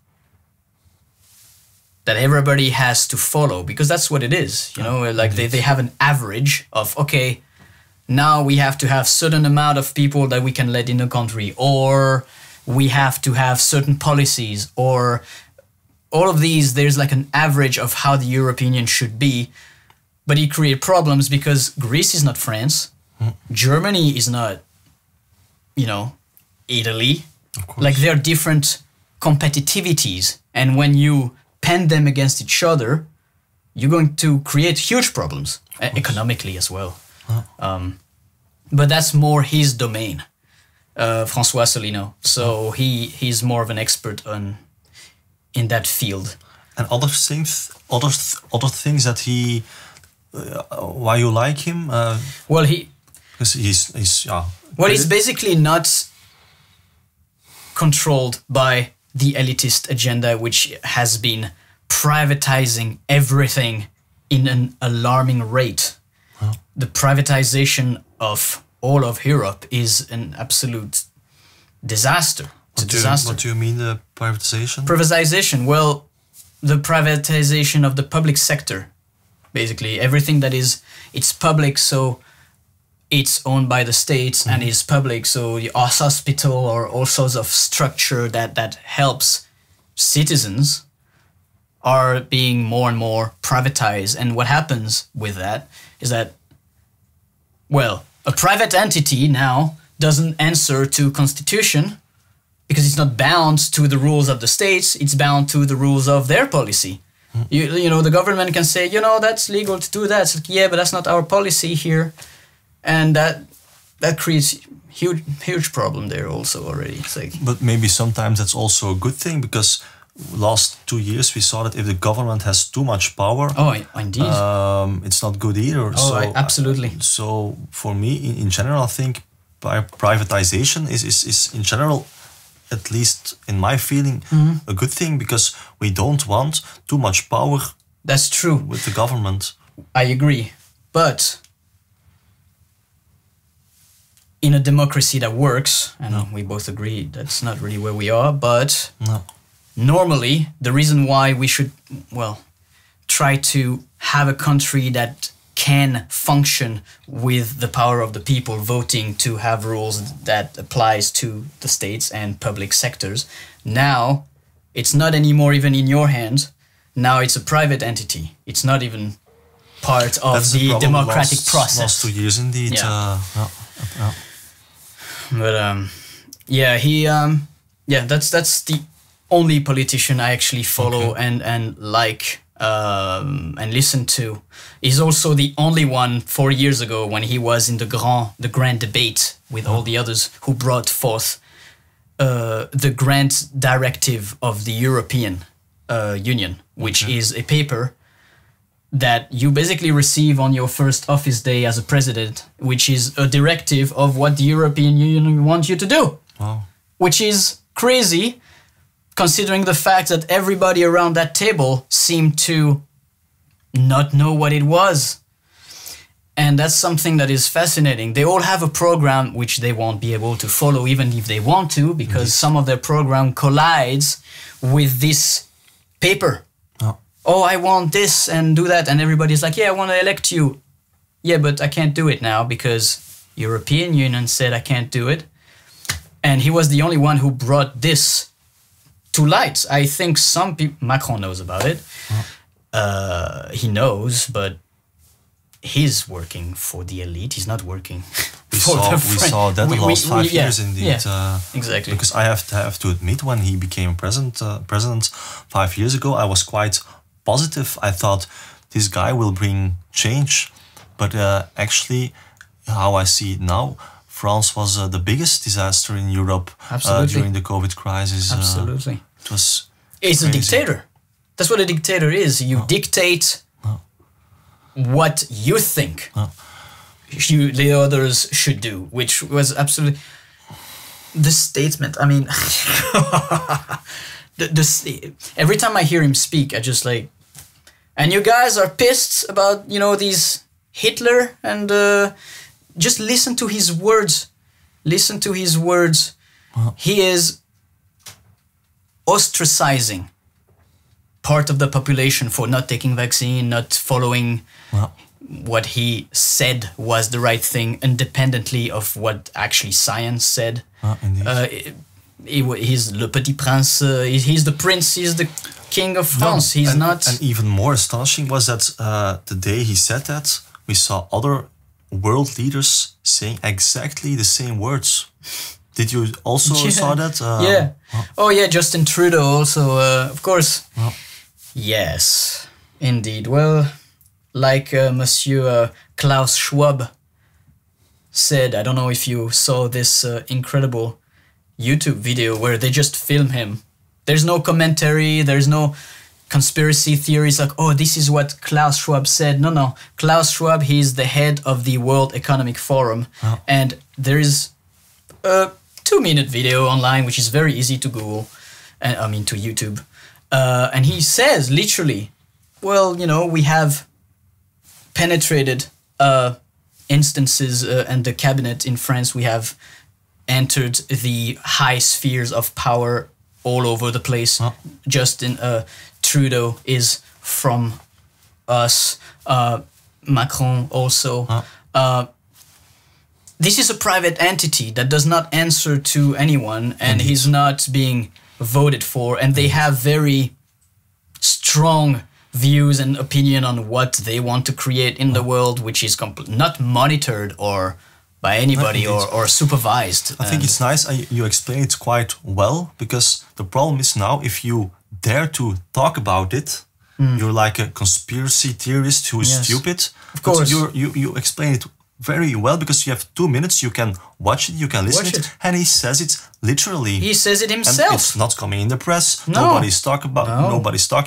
that everybody has to follow, because that's what it is, you know, like they have an average of, okay, now we have to have certain amount of people that we can let in the country, or we have to have certain policies, or all of these, there's like an average of how the European Union should be, but it creates problems because Greece is not France, Germany is not, you know, Italy. Like there are different competitivities, and when you pen them against each other, you're going to create huge problems, economically as well. But that's more his domain, François Asselineau. So he's more of an expert in that field. And other things that he, why you like him? Well, he's basically not controlled by the elitist agenda, which has been privatizing everything in an alarming rate. The privatization of all of Europe is an absolute disaster. What do you mean, the privatization? Privatization, well, the privatization of the public sector. Basically, everything that it's public, so it's owned by the states, and is public, so a hospital or all sorts of structure that helps citizens are being more and more privatized. And what happens with that is that, well, a private entity now doesn't answer to constitution because it's not bound to the rules of the states, it's bound to the rules of their policy. You know, the government can say, you know, that's legal to do that. It's like, yeah, but that's not our policy here. And that creates huge problem there also already. It's like, but maybe sometimes that's also a good thing, because last 2 years we saw that if the government has too much power, indeed, it's not good either. Absolutely. So for me, in general, I think privatization is in general, at least in my feeling, a good thing, because we don't want too much power. That's true. With the government. I agree. But in a democracy that works, and we both agree that's not really where we are, but normally the reason why we should, try to have a country that can function with the power of the people voting to have rules that applies to the states and public sectors. Now, it's not anymore even in your hands. Now it's a private entity. It's not even part of the democratic process. Last 2 years, indeed. But that's the only politician I actually follow and like and listen to. He's also the only one 4 years ago when he was in the grand debate with all the others who brought forth the grand directive of the European Union, which is a paper that you basically receive on your first office day as a president, which is a directive of what the European Union wants you to do. Wow. Which is crazy, considering the fact that everybody around that table seemed to not know what it was. And that's something that is fascinating. They all have a program which they won't be able to follow even if they want to, because some of their program collides with this paper. oh, I want this and do that. And everybody's like, yeah, I want to elect you. Yeah, but I can't do it now because European Union said I can't do it. And he was the only one who brought this to light. I think some people, Macron knows about it. He knows, but he's working for the elite. He's not working we saw that the last 5 years indeed. Yeah, exactly. Because I have to admit, when he became president 5 years ago, I was quite positive. I thought this guy will bring change. But actually, how I see it now, France was the biggest disaster in Europe during the COVID crisis. Absolutely. It was It's crazy. a dictator. That's what a dictator is. You dictate what you think the others should do, which was absolutely... The statement, I mean... every time I hear him speak, I just like... And you guys are pissed about, these Hitler, and just listen to his words. Listen to his words. He is ostracizing part of the population for not taking vaccine, not following what he said was the right thing, independently of what actually science said. He's Le Petit Prince, he's the prince, he's the king of France. He's not... And even more astonishing was that the day he said that, we saw other world leaders saying exactly the same words. Did you also saw that? Yeah. Oh yeah, Justin Trudeau also, of course. Yes, indeed. Well, like Monsieur Klaus Schwab said, I don't know if you saw this incredible YouTube video where they just film him. There's no commentary, there's no conspiracy theories like, oh, this is what Klaus Schwab said. No. Klaus Schwab, he's the head of the World Economic Forum. And there is a 2-minute video online, which is very easy to Google, to YouTube. And he says, literally, well, we have penetrated instances and the cabinet in France. We have entered the high spheres of power all over the place. Justin Trudeau is from us. Macron also. This is a private entity that does not answer to anyone, and he's not being voted for, and they have very strong views and opinion on what they want to create in the world, which is not monitored or by anybody or supervised. I think it's nice you explain it quite well, because the problem is now, if you dare to talk about it, you're like a conspiracy theorist who is stupid. Of course. But you explain it very well, because you have 2 minutes, you can watch it, you can listen to it, and he says it literally. He says it himself. And it's not coming in the press. No. Nobody's talking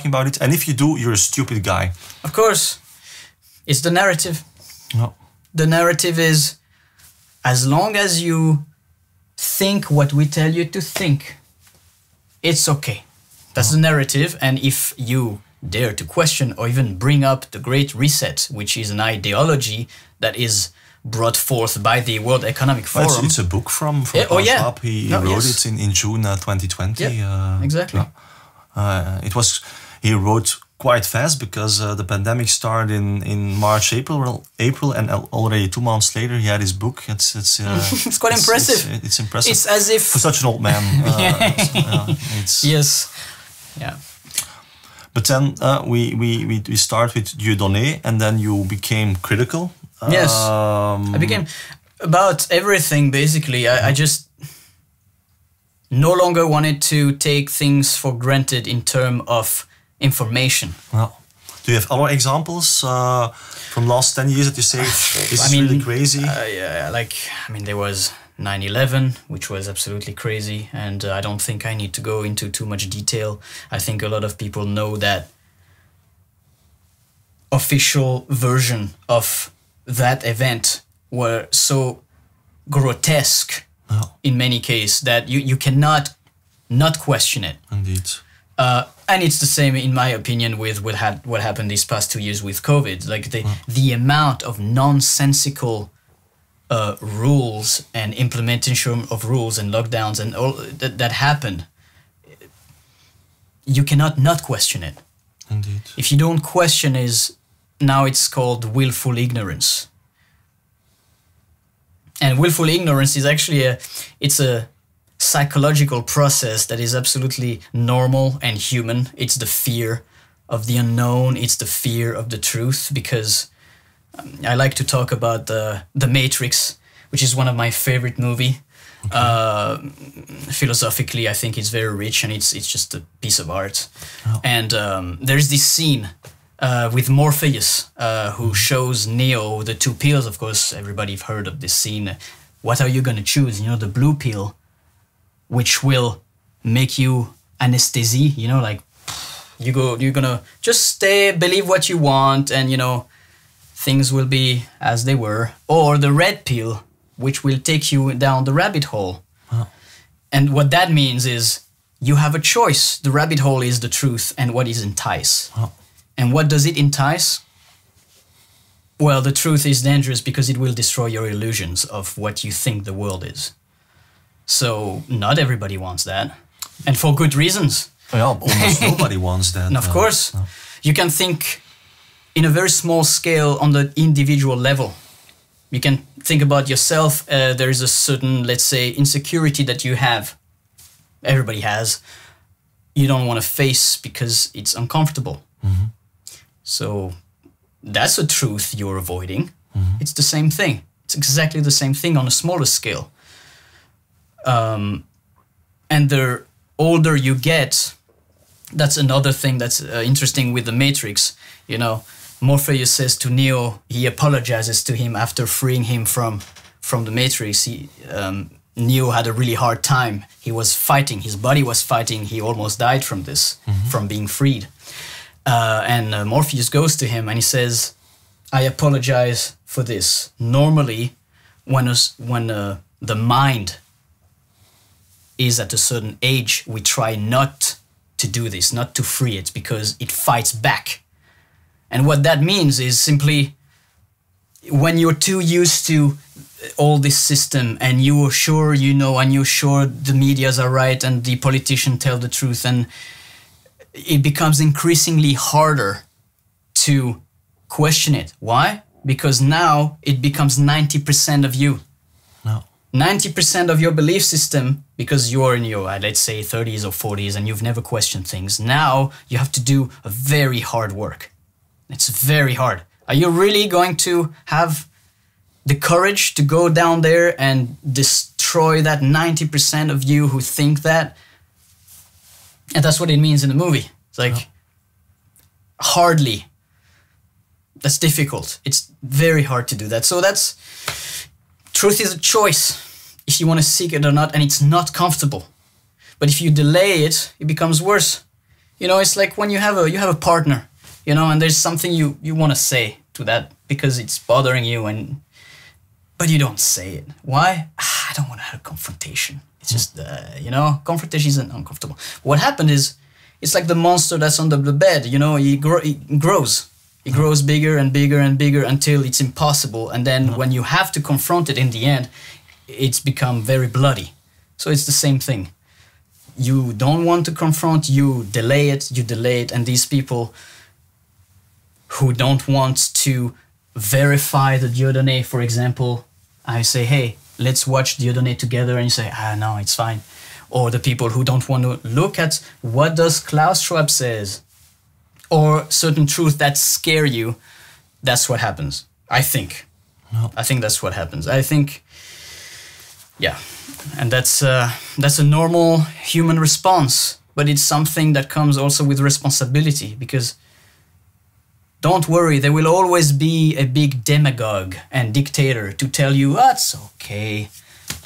about it. And if you do, you're a stupid guy. Of course. It's the narrative. No. The narrative is, as long as you think what we tell you to think, it's okay. That's the narrative. And if you dare to question or even bring up the Great Reset, which is an ideology that is brought forth by the World Economic Forum. Well, it's a book from Schwab. He wrote it in June 2020. Yeah, exactly. He wrote quite fast, because the pandemic started in March, April, and already 2 months later he had his book. It's it's quite impressive. It's impressive. It's as if for such an old man. Yes. Yeah. But then we start with Dieudonné, and then you became critical. Yes, I became about everything, basically. I just no longer wanted to take things for granted in terms of information. Well, do you have other examples from last 10 years that you say this is really crazy? There was 9/11, which was absolutely crazy, and I don't think I need to go into too much detail. I think a lot of people know that official version of that event were so grotesque in many cases that you cannot not question it. Indeed. And it's the same, in my opinion, with what happened these past 2 years with COVID. Like the amount of nonsensical rules and implementation of rules and lockdowns and all that happened, you cannot not question it. Indeed. If you don't question is, now it's called willful ignorance. And willful ignorance is actually it's a psychological process that is absolutely normal and human. It's the fear of the unknown. It's the fear of the truth, because I like to talk about the Matrix, which is one of my favorite movie. Okay. Philosophically, I think it's very rich, and it's just a piece of art. Oh. And there's this scene with Morpheus, who shows Neo the two pills. Of course, everybody's heard of this scene. What are you going to choose? You know, the blue pill, which will make you anesthesia. You know, like you're gonna just stay, believe what you want, and you know, things will be as they were. Or the red pill, which will take you down the rabbit hole. Oh. And what that means is you have a choice. The rabbit hole is the truth and what is entice. Oh. And what does it entice? Well, the truth is dangerous because it will destroy your illusions of what you think the world is. So not everybody wants that. And for good reasons. Yeah, almost nobody wants that. And of course. No. You can think in a very small scale on the individual level. You can think about yourself. There is a certain, let's say, insecurity that you have. Everybody has. You don't want to face because it's uncomfortable. Mm-hmm. So that's a truth you're avoiding. Mm-hmm. It's the same thing. It's exactly the same thing on a smaller scale. And the older you get, that's another thing that's interesting with the Matrix. You know, Morpheus says to Neo, he apologizes to him after freeing him from the Matrix. Neo had a really hard time. He was fighting. His body was fighting. He almost died from this, from being freed. And Morpheus goes to him and he says, I apologize for this. Normally, when the mind is at a certain age, we try not to do this, not to free it, because it fights back. And what that means is simply when you're too used to all this system and you're sure you know and you're sure the medias are right and the politicians tell the truth, and it becomes increasingly harder to question it. Why? Because now it becomes 90% of you. No. 90% of your belief system, because you're in your, let's say, 30s or 40s and you've never questioned things. Now you have to do a very hard work. It's very hard. Are you really going to have the courage to go down there and destroy that 90% of you who think that? And that's what it means in the movie. It's like, hardly. That's difficult. It's very hard to do that. So truth is a choice, if you want to seek it or not, and it's not comfortable. But if you delay it, it becomes worse. You know, it's like when you have a partner, you know, and there's something you want to say to that because it's bothering you, but you don't say it. Why? I don't want to have a confrontation. It's just, you know, confrontation isn't uncomfortable. What happened is, it's like the monster that's under the bed, you know, it grows. It grows bigger and bigger and bigger until it's impossible. And then when you have to confront it in the end, it's become very bloody. So it's the same thing. You don't want to confront, you delay it. And these people who don't want to verify the Dieudonné, for example, I say, hey, let's watch Dieudonné together, and you say, no, it's fine. Or the people who don't want to look at what does Klaus Schwab says, or certain truth that scare you, that's what happens, I think. No. I think that's what happens. I think, yeah, and that's a normal human response, but it's something that comes also with responsibility, because don't worry, there will always be a big demagogue and dictator to tell you, it's okay,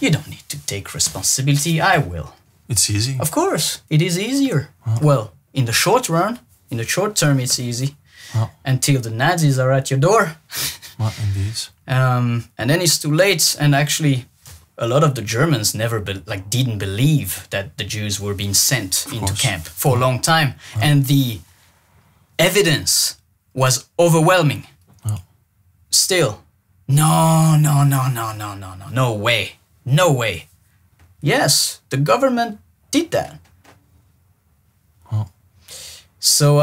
you don't need to take responsibility, I will. It's easy. Of course, it is easier. Oh. Well, in the short run, in the short term, it's easy. Oh. Until the Nazis are at your door. Well, indeed. And then it's too late. And actually, a lot of the Germans didn't believe that the Jews were being sent into camp for a long time. Oh. And the evidence was overwhelming. Oh. Still, no way. No way. Yes, the government did that. Oh. So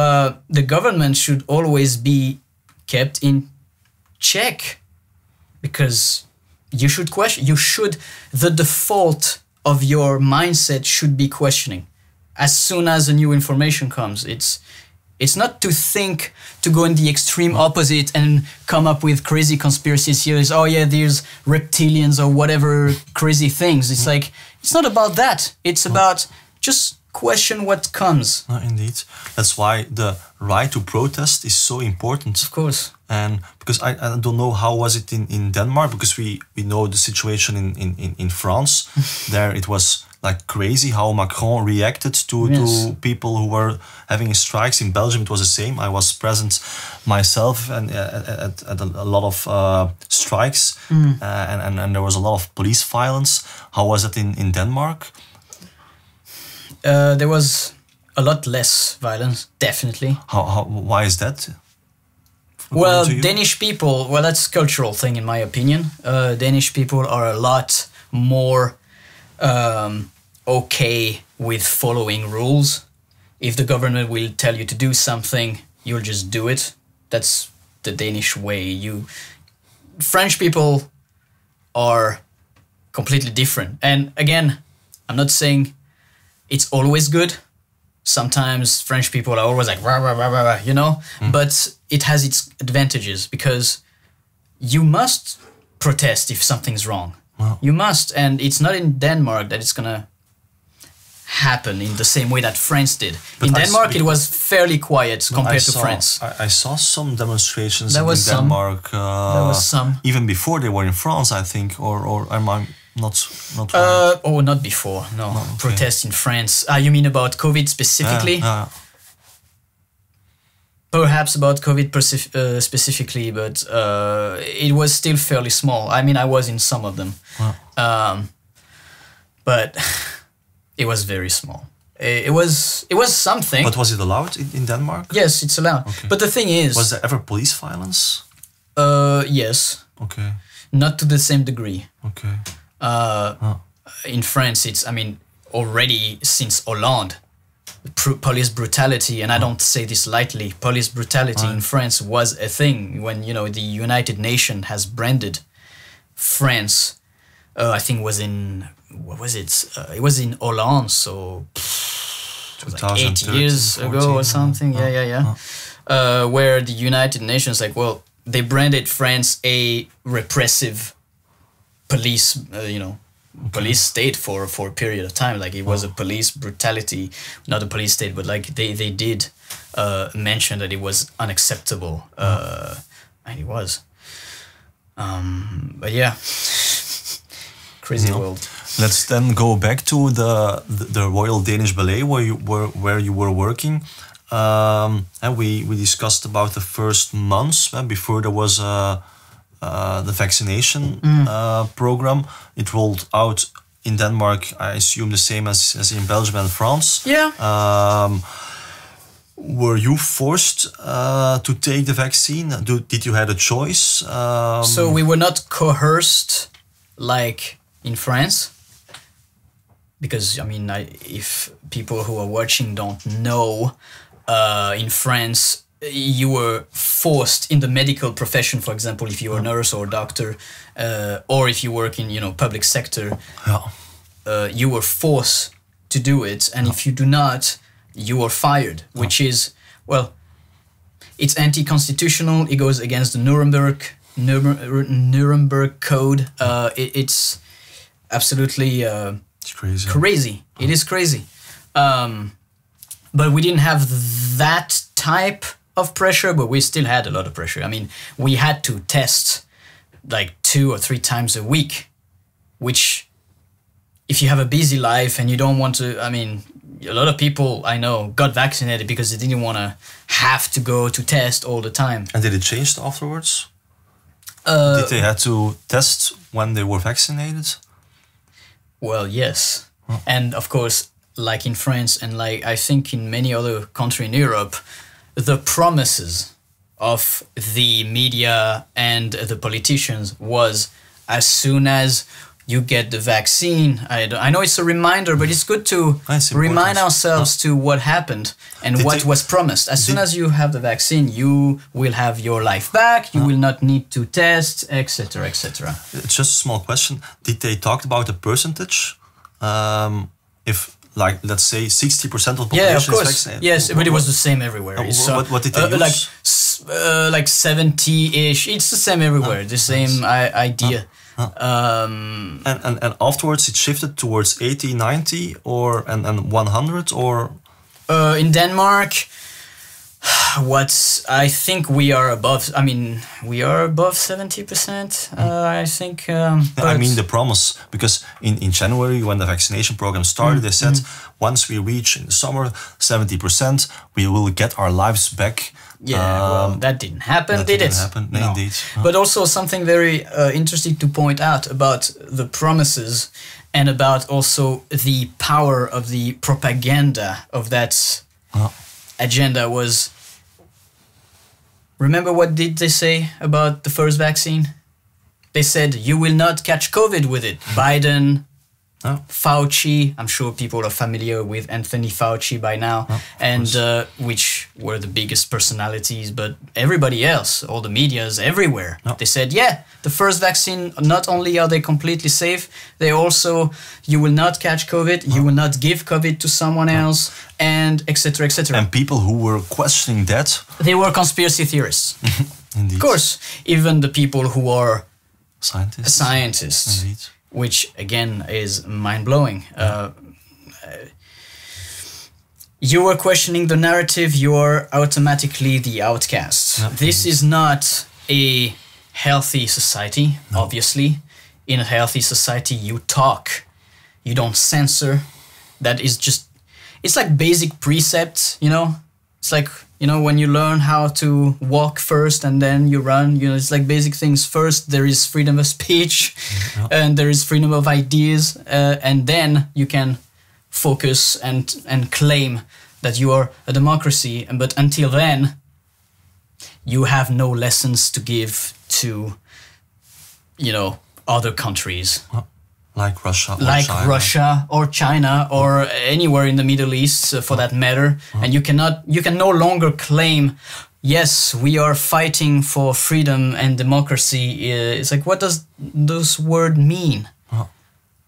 the government should always be kept in check, because you should question. The default of your mindset should be questioning. As soon as a new information comes, it's not to think, to go in the extreme opposite and come up with crazy conspiracy theories. Oh yeah, there's reptilians or whatever crazy things. It's like, it's not about that. It's about just question what comes. Indeed. That's why the right to protest is so important. Of course. And because I don't know how was it in Denmark, because we know the situation in France. There it was like crazy how Macron reacted to people who were having strikes. In Belgium it was the same. I was present myself and at a lot of strikes, and there was a lot of police violence. How was it in Denmark? There was a lot less violence, definitely. Why is that? Well, Danish people, that's a cultural thing in my opinion. Danish people are a lot more okay with following rules. If the government will tell you to do something, you'll just do it. That's the Danish way. French people are completely different. And again, I'm not saying it's always good. Sometimes French people are always like, rah, rah, rah, rah, rah, you know? But it has its advantages, because you must protest if something's wrong. Wow. You must. And it's not in Denmark that it's going to happen in the same way that France did. But in Denmark, it was fairly quiet compared to France. I saw some demonstrations in some. Denmark. There was some. Even before they were in France, I think, or am I not right? Not before. No, okay. Protests in France. You mean about COVID specifically? Perhaps about COVID specifically, but it was still fairly small. I mean, I was in some of them, but it was very small. It was something. But was it allowed in Denmark? Yes, it's allowed. Okay. But the thing is, was there ever police violence? Yes. Okay. Not to the same degree. Okay. In France, already since Hollande, police brutality, and I don't say this lightly, police brutality in France was a thing. When, the United Nations has branded France, I think was in, what was it? It was in Hollande, so it was like 8 years ago or something. Where the United Nations, they branded France a repressive police, police state for a period of time. Like, it was a police brutality, not a police state, but they did mention that it was unacceptable, and it was. But yeah, crazy world. Let's then go back to the Royal Danish Ballet where you were working. And we discussed about the first months before there was the vaccination program. It rolled out in Denmark, I assume the same as in Belgium and France. Yeah. Were you forced to take the vaccine? Did you have a choice? So we were not coerced like in France. Because, if people who are watching don't know, in France, you were forced in the medical profession, for example, if you're a nurse or a doctor, or if you work in, public sector, you were forced to do it. And if you do not, you are fired, which is, it's anti-constitutional. It goes against the Nuremberg Code. It's absolutely it's crazy. Crazy. It is crazy. But we didn't have that type of pressure, but we still had a lot of pressure. We had to test 2 or 3 times a week, which, if you have a busy life and you don't want to, a lot of people I know got vaccinated because they didn't want to have to go to test all the time. And did it change afterwards? Did they have to test when they were vaccinated? Well, yes. And of course, like in France and I think in many other countries in Europe, the promises of the media and the politicians was, as soon as you get the vaccine. I know it's a reminder, but it's good to remind ourselves to what happened and what was promised. As soon as you have the vaccine, you will have your life back. You will not need to test, etc., etc. It's just a small question. Did they talk about the percentage? If, like, let's say 60% of the population is vaccinated? Yes, but it was the same everywhere. What did they use? Like 70-ish. It's the same everywhere. The same idea. And afterwards it shifted towards 80, 90 and 100 or? In Denmark, I think we are above. I mean, we are above 70%. I think. I mean the promise, because in January when the vaccination program started, they said once we reach in the summer 70%, we will get our lives back. Yeah, well, that didn't happen, did it? That didn't happen, no. Indeed. But also something very interesting to point out about the promises and about also the power of the propaganda of that agenda was... Remember what did they say about the first vaccine? They said, you will not catch COVID with it. Biden... Fauci, I'm sure people are familiar with Anthony Fauci by now, and which were the biggest personalities, but everybody else, all the medias everywhere, they said, yeah, the first vaccine, not only are they completely safe, they also, you will not catch COVID, you will not give COVID to someone else, and etc., etc. And people who were questioning that? They were conspiracy theorists. Indeed. Of course, even the people who are scientists. Indeed. Which again is mind-blowing. You are questioning the narrative, you are automatically the outcast. This is not a healthy society, obviously. In a healthy society, you talk, you don't censor. That is just, it's like basic precepts, you know? It's like, you know, when you learn how to walk first and then you run, you know, it's like basic things. First, there is freedom of speech and there is freedom of ideas. And then you can focus and claim that you are a democracy. But until then, you have no lessons to give to, you know, other countries. Like Russia or China or anywhere in the Middle East for that matter. And you can no longer claim, yes, we are fighting for freedom and democracy. It's like, what does those words mean?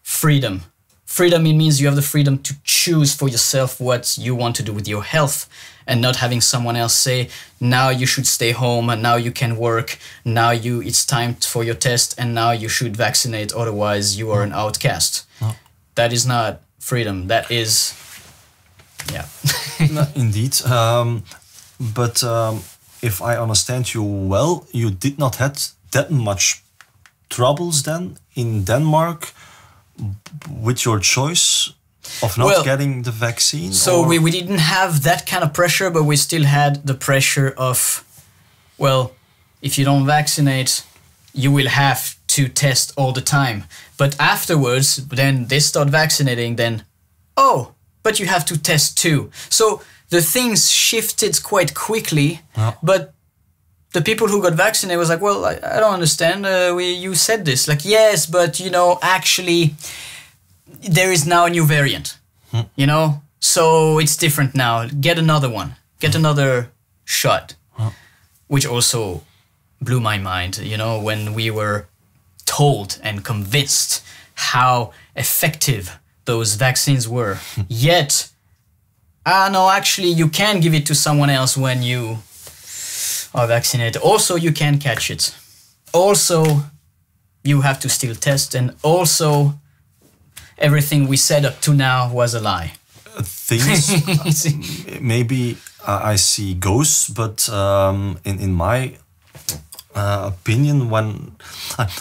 Freedom. Freedom, it means you have the freedom to choose for yourself what you want to do with your health and not having someone else say, now you should stay home and now you can work, now it's time for your test and now you should vaccinate, otherwise you are an outcast. That is not freedom, that is, Indeed, but if I understand you well, you did not have that much troubles then in Denmark with your choice of not getting the vaccine? So we didn't have that kind of pressure, but we still had the pressure of, well, if you don't vaccinate, you will have to test all the time. But afterwards, then they start vaccinating, then, oh, but you have to test too. So the things shifted quite quickly, but the people who got vaccinated was like, well, I don't understand, you said this. Like, yes, but, you know, actually, there is now a new variant, you know? So it's different now. Get another one. Get another shot. Which also blew my mind, you know, when we were told and convinced how effective those vaccines were. Yet, no, actually, you can give it to someone else when you are vaccinated. Also, you can catch it. Also, you have to still test. And also, everything we said up to now was a lie. Things, maybe I see ghosts, but in my opinion, when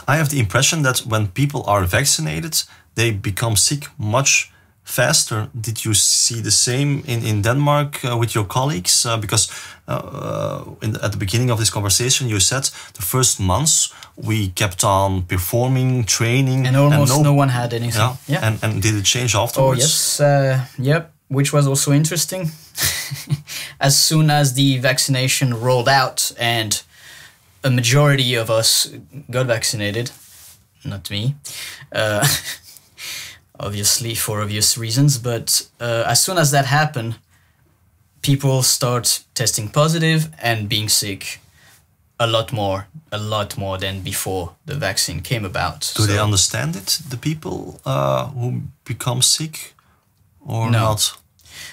I have the impression that when people are vaccinated, they become sick much faster. Did you see the same in Denmark with your colleagues? Because at the beginning of this conversation, you said the first months we kept on performing, training, and almost no one had anything. Yeah. And did it change afterwards? Oh yes, yep. Which was also interesting. As soon as the vaccination rolled out and a majority of us got vaccinated, not me, uh, obviously for obvious reasons. But as soon as that happened, people start testing positive and being sick a lot more than before the vaccine came about. Do they understand it, the people who become sick, or No. not?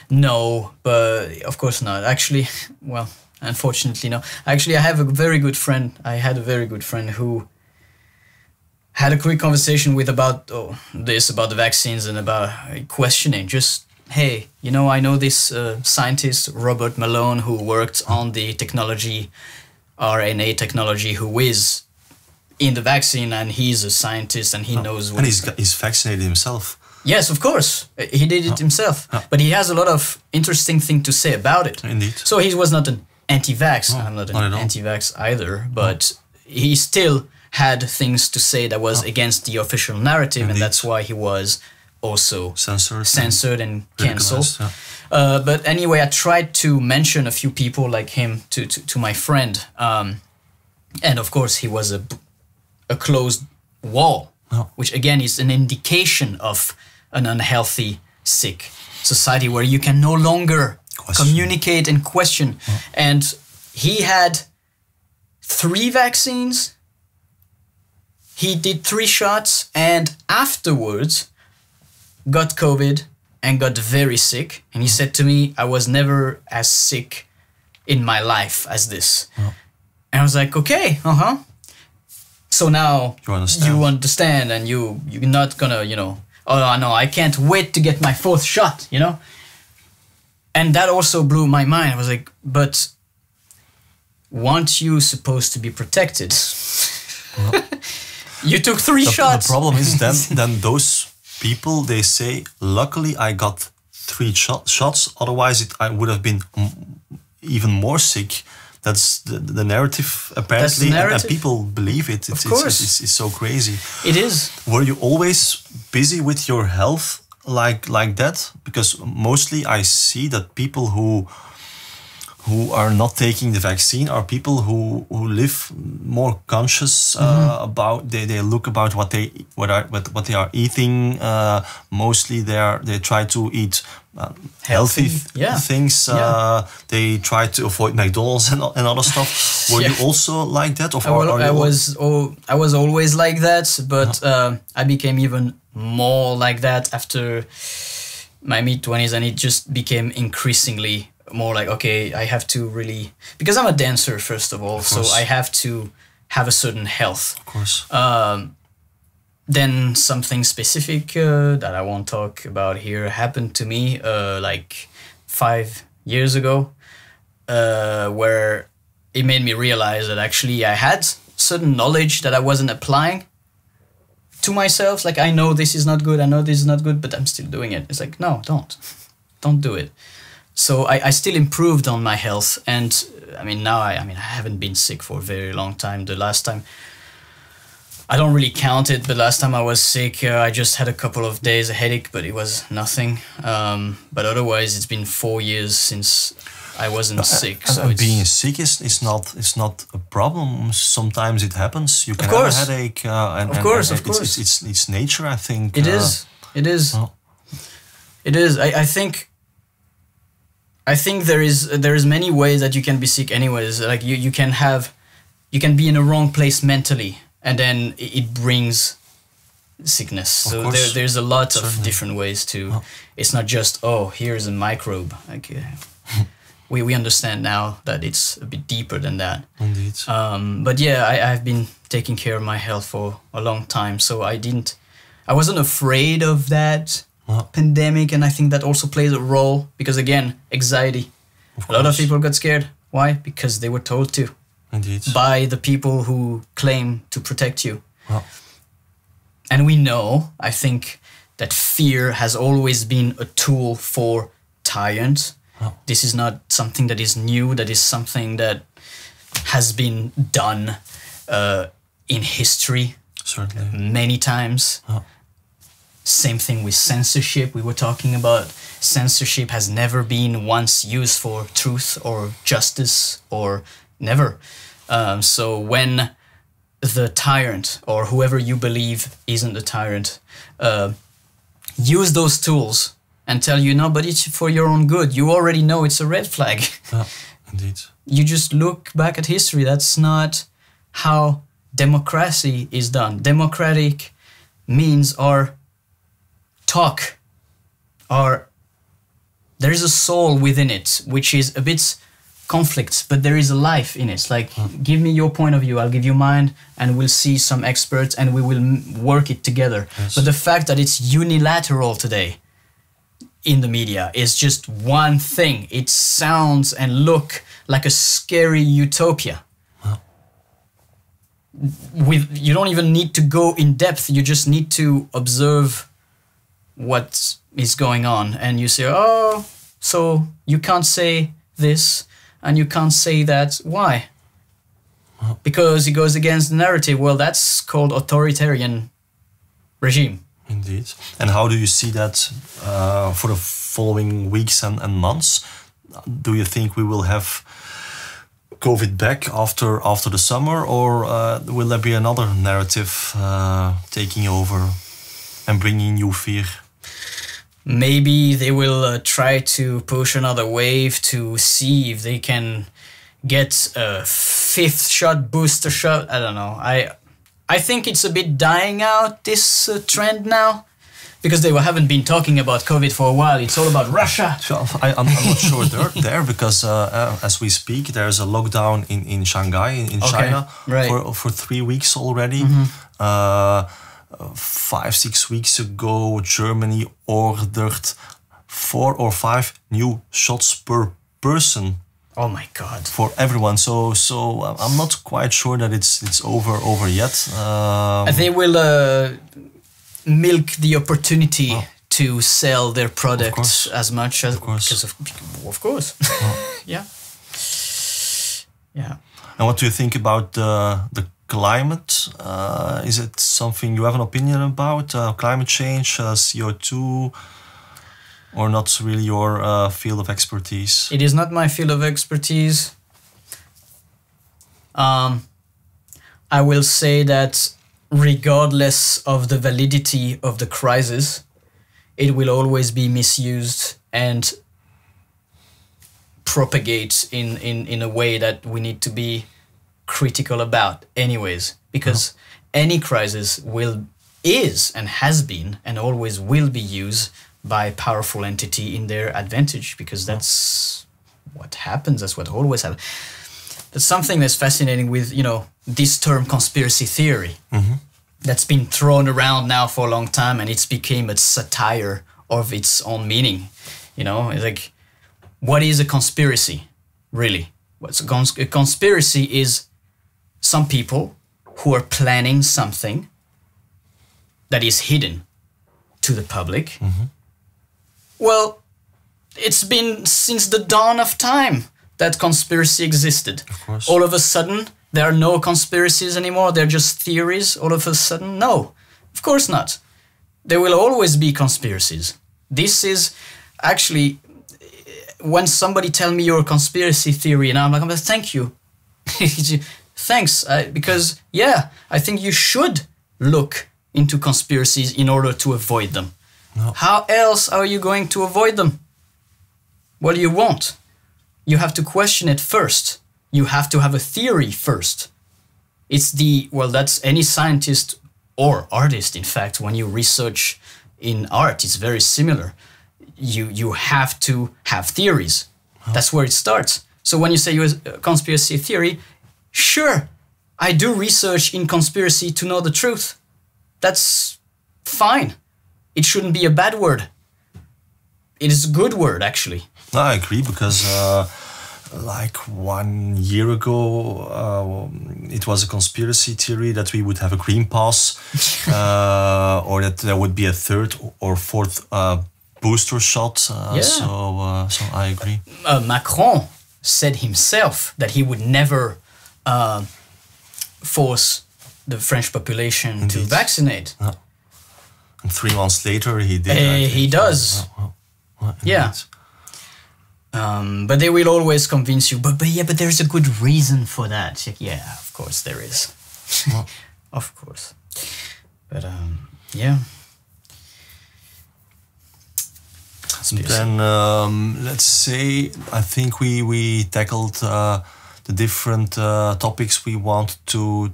No, but of course not. Actually, well, unfortunately, no. Actually, I had a very good friend who had a quick conversation with about the vaccines and about questioning. Just, hey, you know, I know this scientist, Robert Malone, who worked on the technology, RNA technology, who is in the vaccine, and he's a scientist and he knows what. And he's vaccinated himself. Yes, of course. He did it himself. But he has a lot of interesting things to say about it. Indeed. So he was not an anti-vax. I'm not not an at all. anti-vax either. But he still had things to say that was against the official narrative. Indeed. And that's why he was also Censored and cancelled. yeah. But anyway, I tried to mention a few people like him to my friend. And of course, he was a closed wall, which again is an indication of an unhealthy, sick society where you can no longer communicate and question. And he had 3 vaccines. He did 3 shots and afterwards got COVID and got very sick. And he said to me, I was never as sick in my life as this. And I was like, okay, So now you understand and you're not gonna, you know, oh no, I can't wait to get my 4th shot, you know? And that also blew my mind. I was like, but weren't you supposed to be protected? You took 3 shots. The problem is then those people, they say, luckily I got 3 shots, otherwise I would have been even more sick. That's the narrative, apparently, and people believe it. It's so crazy. It is. Were you always busy with your health like that? Because mostly I see that people who are not taking the vaccine are people who live more conscious about. They look about what they are eating. Mostly they try to eat healthy things. They try to avoid McDonald's and other stuff. Were you also like that? I was always like that, but I became even more like that after my mid-20s, and it just became increasingly more like, okay, I have to really, because I'm a dancer first of all, so I have to have a certain health. Of course. Then something specific that I won't talk about here happened to me like 5 years ago, where it made me realize that actually I had certain knowledge that I wasn't applying to myself. Like, I know this is not good, I know this is not good, but I'm still doing it. It's like, no, don't do it. So I still improved on my health, and I mean now I haven't been sick for a very long time. The last time, I don't really count it, but last time I was sick, I just had a couple of days a headache, but it was nothing. But otherwise, it's been 4 years since I wasn't sick. So being sick is not a problem. Sometimes it happens. You can have a headache. Of course. It's nature, I think. It is. It is. Well. It is. I think there is many ways that you can be sick anyways. Like you can be in a wrong place mentally, and then it brings sickness. So there's a lot of different ways to. It's not just, oh, here's a microbe. Like we understand now that it's a bit deeper than that. Indeed. But yeah, I've been taking care of my health for a long time, so I wasn't afraid of that pandemic, and I think that also plays a role, because again, anxiety. A lot of people got scared. Why? Because they were told to. Indeed. By the people who claim to protect you. And we know, I think, that fear has always been a tool for tyrants. This is not something that is new, that is something that has been done in history. Certainly. Many times. Same thing with censorship. We were talking about censorship has never been once used for truth or justice, or never. So when the tyrant, or whoever you believe isn't the tyrant, use those tools and tell you, no, but it's for your own good. You already know it's a red flag. Yeah, indeed. You just look back at history. That's not how democracy is done. Democratic means our talk, there is a soul within it, which is a bit conflict, but there is a life in it. It's like, give me your point of view, I'll give you mine, and we'll see some experts and we will work it together. Yes. But the fact that it's unilateral today in the media is just one thing. It sounds and look like a scary utopia. You don't even need to go in depth. You just need to observe what is going on, and you say, oh, so you can't say this and you can't say that. Why? Because it goes against the narrative. Well, that's called authoritarian regime. Indeed. And how do you see that for the following weeks and months? Do you think we will have COVID back after the summer, or will there be another narrative taking over and bringing new fear? Maybe they will try to push another wave to see if they can get a fifth shot, booster shot. I don't know. I think it's a bit dying out, this trend now, because they haven't been talking about COVID for a while. It's all about Russia. So I'm not sure they're there, because as we speak, there's a lockdown in Shanghai, in China, right. for 3 weeks already. 5-6 weeks ago, Germany ordered 4 or 5 new shots per person. Oh my God! For everyone, so I'm not quite sure that it's over yet. They will milk the opportunity to sell their products as much as, of course. Yeah. And what do you think about the climate? Is it something you have an opinion about? Climate change, CO2, or not really your field of expertise? It is not my field of expertise. I will say that regardless of the validity of the crisis, it will always be misused and propagate in a way that we need to be critical about anyways, because any crisis is and has been and always will be used by powerful entity in their advantage, because that's what happens. That's what always happens. There's something that's fascinating with, this term conspiracy theory that's been thrown around now for a long time, and it's became a satire of its own meaning. It's like, what is a conspiracy, really? A conspiracy is some people who are planning something that is hidden to the public. Well, it's been since the dawn of time that conspiracy existed. Of course. All of a sudden, there are no conspiracies anymore. They're just theories. All of a sudden, no. Of course not. There will always be conspiracies. This is actually, when somebody tell me you're a conspiracy theory, and I'm like, thank you. Thanks. Because, I think you should look into conspiracies in order to avoid them. No. How else are you going to avoid them? What do you want? You have to question it first. You have to have a theory first. That's any scientist or artist, in fact. When you research in art, it's very similar. You have to have theories. That's where it starts. So when you say you're a conspiracy theory, sure, I do research in conspiracy to know the truth. That's fine. It shouldn't be a bad word. It is a good word, actually. No, I agree, because like 1 year ago, it was a conspiracy theory that we would have a green pass, or that there would be a 3rd or 4th booster shot. So I agree. Macron said himself that he would never force the French population to vaccinate. And 3 months later, he did. He does. But they will always convince you. But there's a good reason for that. Yeah, of course there is. Well. Of course. But yeah. Then let's say I think we tackled the different topics we want to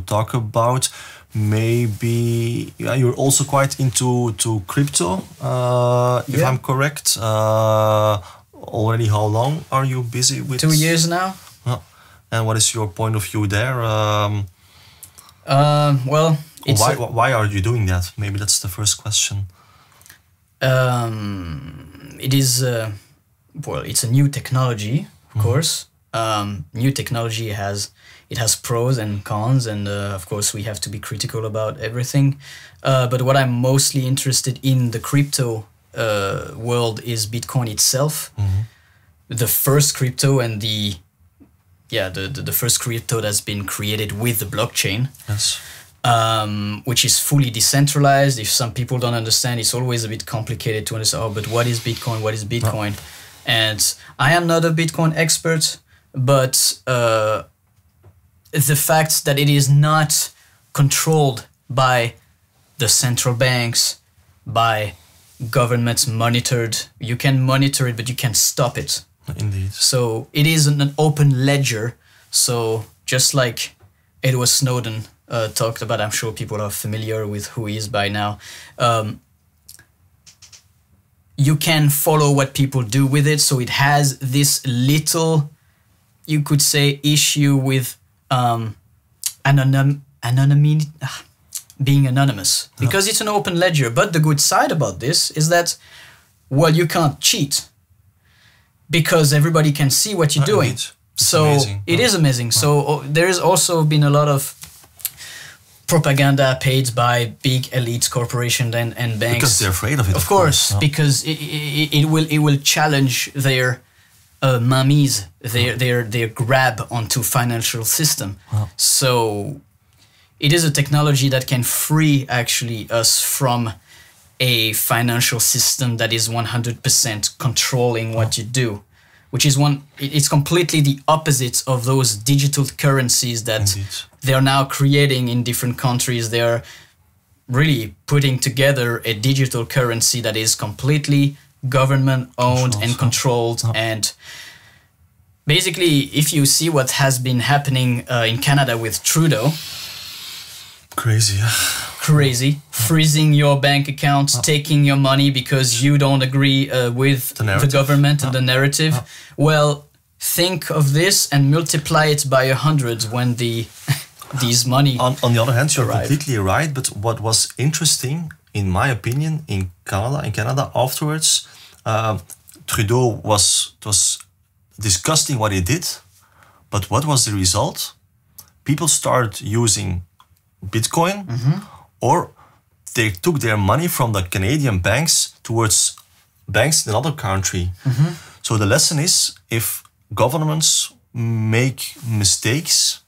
talk about. Maybe you're also quite into crypto, if I'm correct. Already, how long are you busy with? 2 years now. And what is your point of view there? Well, it's why are you doing that? Maybe that's the first question. It is well, it's a new technology, of course. New technology has pros and cons, and of course we have to be critical about everything. But what I'm mostly interested in the crypto world is Bitcoin itself. The first crypto and the first crypto that's been created with the blockchain. Yes. Which is fully decentralized. If some people don't understand, it's always a bit complicated to understand. Oh, but what is Bitcoin? What is Bitcoin? And I am not a Bitcoin expert, but the fact that it is not controlled by the central banks, by governments monitored. You can monitor it, but you can't stop it. Indeed. So it is an open ledger. So just like Edward Snowden talked about, I'm sure people are familiar with who he is by now. You can follow what people do with it. So it has this little, you could say, issue with anonymity, being anonymous, because it's an open ledger. But the good side about this is that, well, you can't cheat because everybody can see what you're doing. So amazing. It is amazing. So there has also been a lot of propaganda paid by big elite corporations and banks, because they're afraid of it. Of course, because it will challenge their mummies, their grab onto financial system. So it is a technology that can free actually us from a financial system that is 100% controlling what you do, which is it's completely the opposite of those digital currencies that they are now creating in different countries. They are really putting together a digital currency that is completely government owned and controlled. And basically, if you see what has been happening in Canada with Trudeau, crazy, freezing your bank accounts, taking your money because you don't agree with the government and the narrative. Well, think of this and multiply it by 100 when these money. On the other hand, you're completely right. But what was interesting, in my opinion, in Canada afterwards, Trudeau was disgusting what he did. But what was the result? People started using Bitcoin, or they took their money from the Canadian banks towards banks in another country. So the lesson is, if governments make mistakes,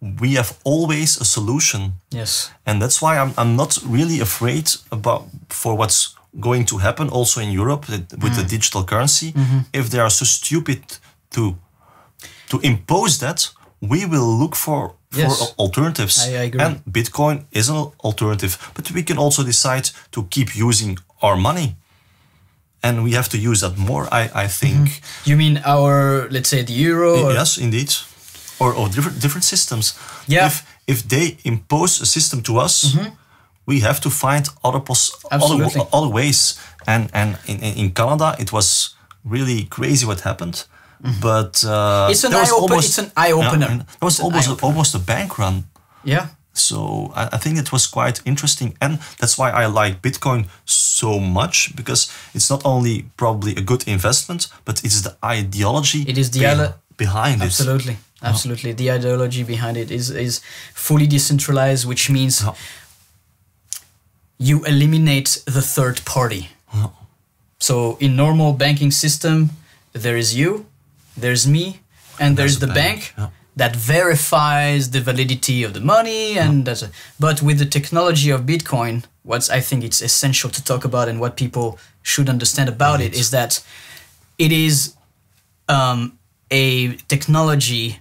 we have always a solution. Yes. And that's why I'm not really afraid for what's going to happen also in Europe with the digital currency. If they are so stupid to impose that, we will look for alternatives. I agree. And Bitcoin is an alternative. But we can also decide to keep using our money. And we have to use that more, I think. You mean let's say the euro? Yes, indeed. Or different systems. Yeah. If they impose a system to us, we have to find other ways. And in Canada, it was really crazy what happened. But it's an eye opener. It was almost a bank run. Yeah. So I think it was quite interesting, and that's why I like Bitcoin so much, because it's not only probably a good investment, but it's the ideology. It is behind it. Absolutely. The ideology behind it is fully decentralized, which means you eliminate the third party. So in normal banking system, there is you, there's me, and there's the bank that verifies the validity of the money. But with the technology of Bitcoin, what I think it's essential to talk about and what people should understand about it is that it is a technology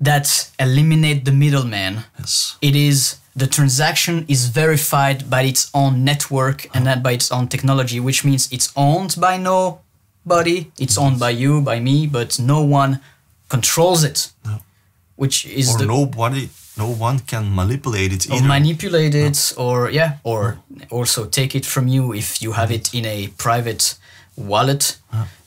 that eliminate the middleman. Yes. It is the transaction is verified by its own network and not by its own technology, which means it's owned by nobody. It's owned by you, by me, but no one controls it. No. Which is no one can manipulate it or either. manipulate it, or also take it from you if you have it in a private wallet.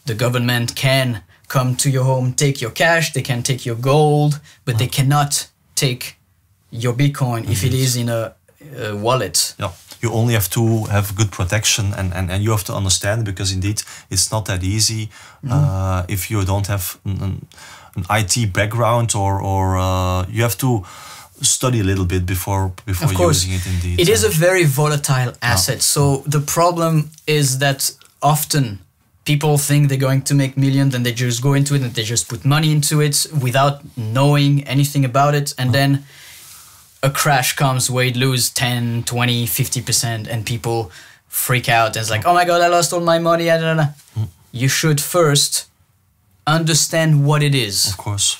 The government can come to your home, take your cash, they can take your gold, but they cannot take your Bitcoin if it is in a wallet. Yeah, you only have to have good protection, and you have to understand, because indeed it's not that easy if you don't have an IT background, or you have to study a little bit before using it. Indeed, it is a very volatile asset. So the problem is that often people think they're going to make millions, and they just go into it and they just put money into it without knowing anything about it, and then a crash comes where it lose 10, 20, 50%, and people freak out and it's like, oh my God, I lost all my money. You should first understand what it is. Of course.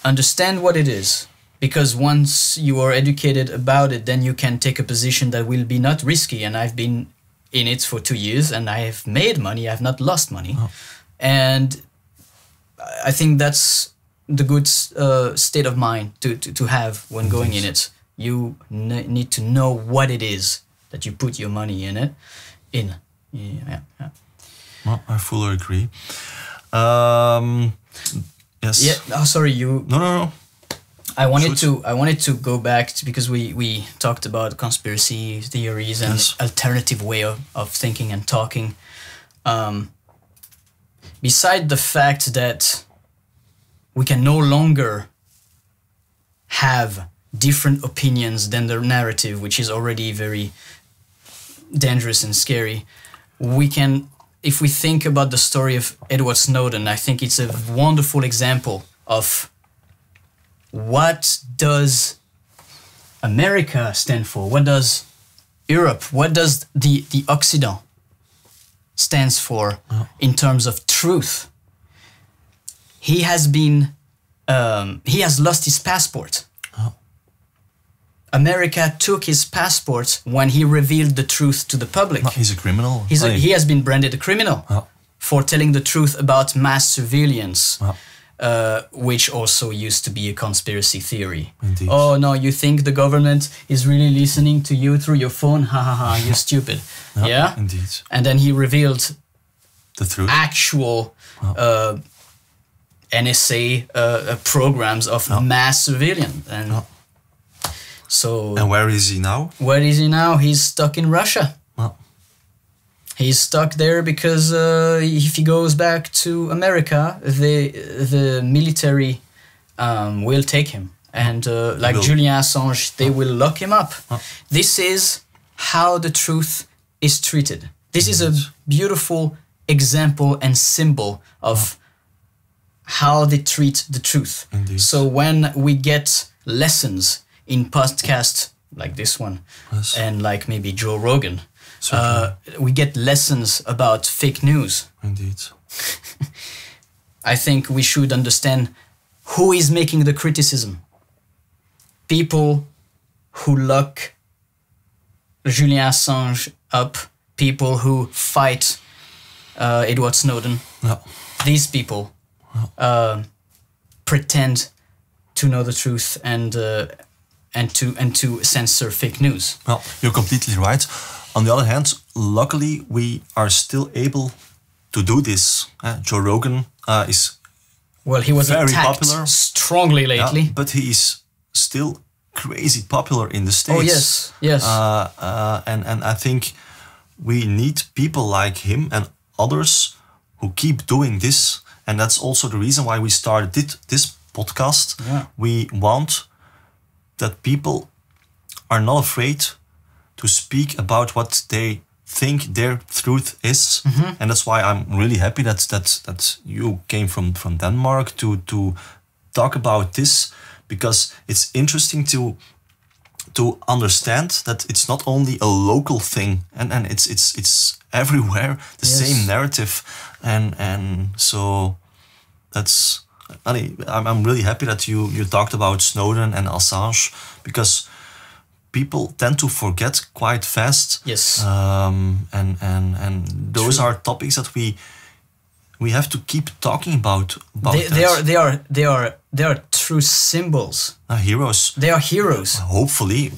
Understand what it is. Because once you are educated about it, then you can take a position that will be not risky. And I've been in it for 2 years and I have made money. I've not lost money. And I think that's the good state of mind to have when going in it. You need to know what it is that you put your money in. Well, I fully agree. Yes. Yeah. Oh, sorry. You. No. I wanted to go back to, because we talked about conspiracy theories and alternative way of thinking and talking. Beside the fact that we can no longer have different opinions than the narrative, which is already very dangerous and scary, we can, if we think about the story of Edward Snowden, I think it's a wonderful example of what does America stand for? What does Europe? What does the Occident stands for in terms of truth? He has lost his passport. America took his passport when he revealed the truth to the public. He's a criminal. He has been branded a criminal for telling the truth about mass surveillance. Which also used to be a conspiracy theory. Indeed. Oh no, you think the government is really listening to you through your phone? Ha ha ha, you're stupid. Yeah? Indeed. And then he revealed the truth. Actual NSA programs of mass surveillance. And so. And where is he now? Where is he now? He's stuck in Russia. He's stuck there because if he goes back to America, the military will take him. And like Julien Assange, they will lock him up. This is how the truth is treated. This is a beautiful example and symbol of how they treat the truth. Indeed. So when we get lessons in podcasts like this one, and like maybe Joe Rogan, we get lessons about fake news. Indeed. I think we should understand who is making the criticism. People who lock Julien Assange up, people who fight Edward Snowden. These people pretend to know the truth and to censor fake news. Well, you're completely right. On the other hand, luckily we are still able to do this. Joe Rogan is he was very attacked popular strongly lately, but he is still crazy popular in the States. Oh yes. And I think we need people like him and others who keep doing this, and that's also the reason why we started this podcast. We want that people are not afraid to speak about what they think their truth is, and that's why I'm really happy that you came from Denmark to talk about this, because it's interesting to understand that it's not only a local thing, and it's everywhere the same narrative, and so that's I'm really happy that you talked about Snowden and Assange, because people tend to forget quite fast. Yes. And those True. are topics that we have to keep talking about. They are true symbols. Heroes. They are heroes. Hopefully,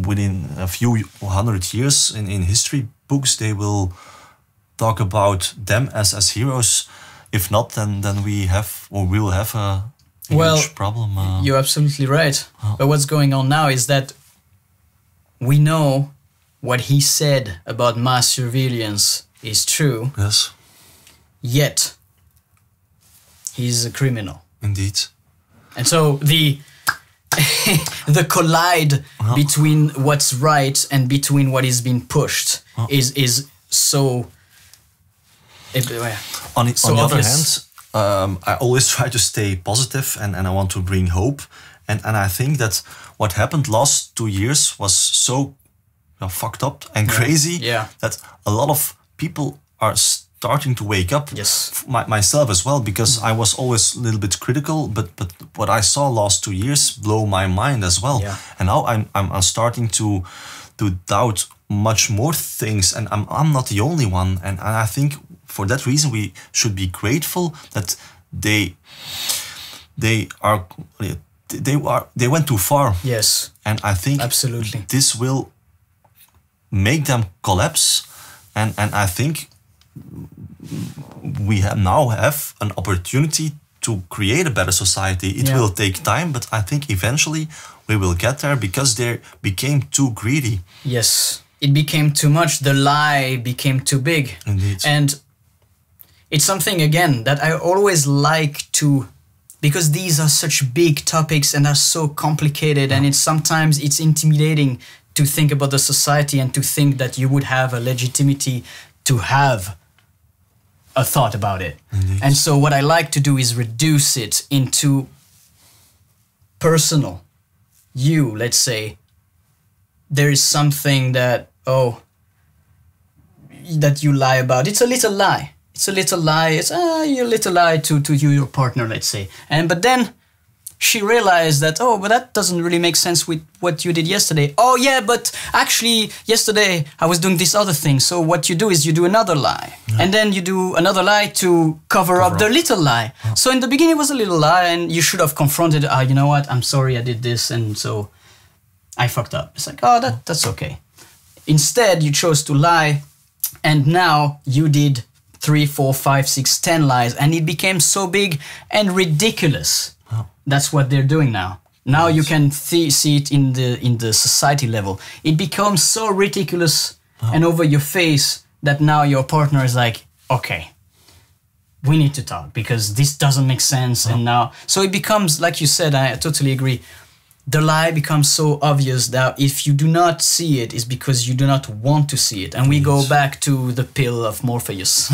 within a few 100 years in history books, they will talk about them as heroes. If not, then we will have a huge problem. You're absolutely right. But what's going on now is that we know what he said about mass surveillance is true. Yes. Yet, he's a criminal. Indeed. And so the collide between what's right and between what is being pushed is so. On the other obvious. hand, I always try to stay positive and I want to bring hope. And I think that what happened last 2 years was so fucked up and crazy that a lot of people are starting to wake up. Yes. Myself as well, because I was always a little bit critical, but what I saw last 2 years blow my mind as well. Yeah. And now I'm starting to doubt much more things, and I'm not the only one. And I think for that reason we should be grateful that they went too far. Yes. And I think absolutely this will make them collapse, and I think we now have an opportunity to create a better society. It will take time, but I think eventually we will get there, because they became too greedy. Yes, it became too much. The lie became too big. Indeed. And it's something, again, that I always like to, because these are such big topics and are so complicated, and sometimes it's intimidating to think about the society and to think that you would have a legitimacy to have a thought about it. Indeed. And so what I like to do is reduce it into personal. You, let's say, there is something that, that you lie about. It's a little lie. It's a little lie. It's a little lie to you, your partner, let's say. But then she realized that, but that doesn't really make sense with what you did yesterday. Oh yeah, but actually yesterday I was doing this other thing. So what you do is you do another lie. Yeah. And then you do another lie to cover up the little lie. Yeah. So in the beginning it was a little lie, and you should have confronted, you know what, I'm sorry I did this, and so I fucked up. It's like, that's okay. Instead you chose to lie, and now you did 3, 4, 5, 6, 10 lies, and it became so big and ridiculous. That's what they're doing now. Now you can see it in the society level. It becomes so ridiculous and over your face that now your partner is like, okay, we need to talk because this doesn't make sense. And now, so it becomes, like you said, I totally agree. The lie becomes so obvious that if you do not see it, it's because you do not want to see it. And we go back to the pill of Morpheus.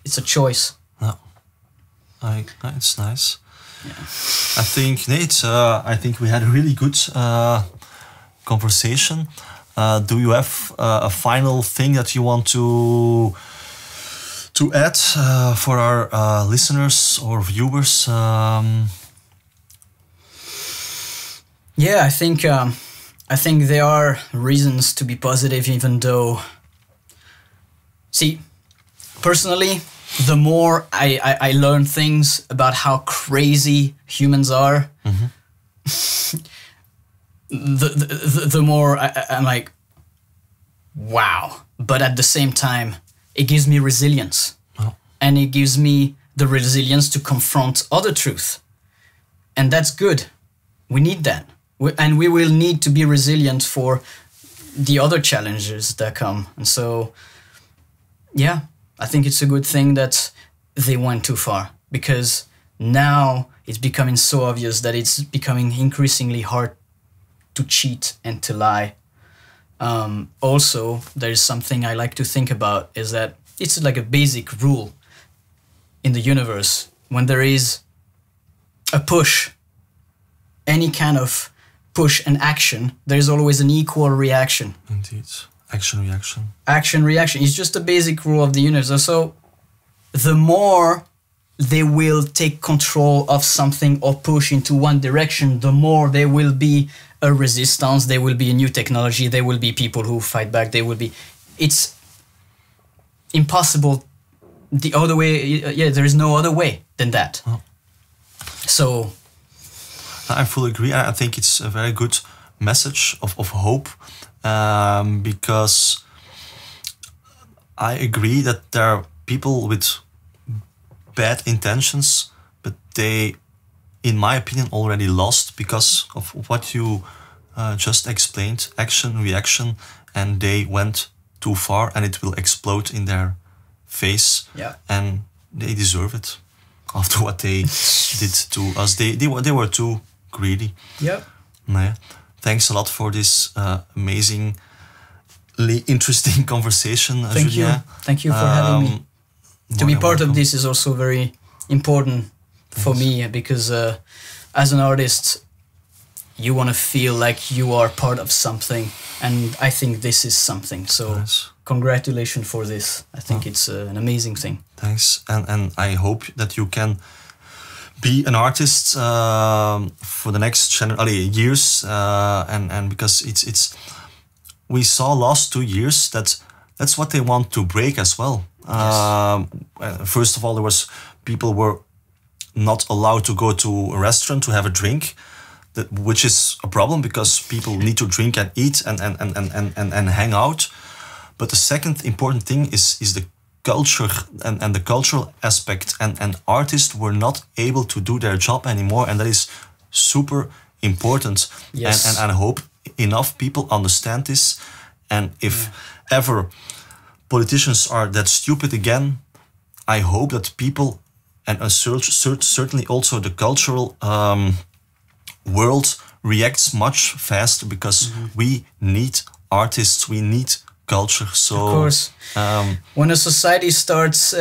It's a choice. It's nice. Yeah. I think we had a really good conversation. Do you have a final thing that you want to add for our listeners or viewers? Yeah, I think there are reasons to be positive, even though. See, personally, the more I learn things about how crazy humans are, the more I'm like, wow. But at the same time, it gives me resilience. And it gives me the resilience to confront other truth. And that's good. We need that. And we will need to be resilient for the other challenges that come. And so, yeah. I think it's a good thing that they went too far, because now it's becoming so obvious that it's becoming increasingly hard to cheat and to lie. Also, there is something I like to think about, is that it's like a basic rule in the universe. When there is a push, any kind of push and action, there is always an equal reaction. Indeed. Action, reaction. Action, reaction. It's just a basic rule of the universe. So the more they will take control of something or push into one direction, the more there will be a resistance, there will be a new technology, there will be people who fight back, it's impossible the other way. There is no other way than that. Oh. So I fully agree. I think it's a very good message of hope, because I agree that there are people with bad intentions, but they, in my opinion, already lost because of what you just explained, action, reaction, and they went too far and it will explode in their face. Yeah. And they deserve it after what they did to us. They were too greedy. Yep. Yeah. Thanks a lot for this amazingly interesting conversation, Thank Julien. you. Thank you for having me. To be part of this is also very important for me, because as an artist, you want to feel like you are part of something, and I think this is something. So Nice. congratulations for this. I think it's an amazing thing. Thanks, and I hope that you can be an artist for the next years, and because it's we saw last 2 years that's what they want to break as well. Yes. First of all, people were not allowed to go to a restaurant to have a drink, which is a problem because people need to drink and eat and hang out. But the second important thing is the culture and the cultural aspect, and artists were not able to do their job anymore, and that is super important. Yes. And I hope enough people understand this, and if ever politicians are that stupid again, I hope that people, and certainly also the cultural world, reacts much faster, because we need artists, we need culture. So Of course. When a society starts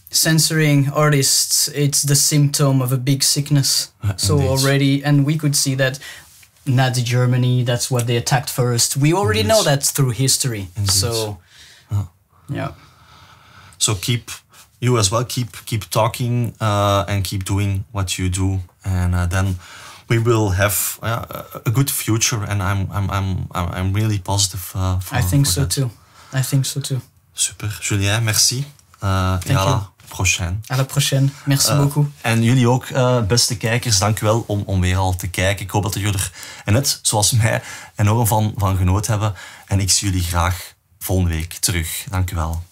censoring artists, it's the symptom of a big sickness. So Indeed. already, and we could see that Nazi Germany, that's what they attacked first. We already know that through history. Indeed. So yeah. So you as well keep talking and keep doing what you do, and then we will have a good future. And I'm really positive. I think for so that. too. I think so too. Super, Julien, merci. Et à la prochaine. À la prochaine. Merci beaucoup. En jullie ook, beste kijkers, dank u wel om weer al te kijken. Ik hoop dat jullie er net, zoals mij, enorm van genoten hebben. En ik zie jullie graag volgende week terug. Dank u wel.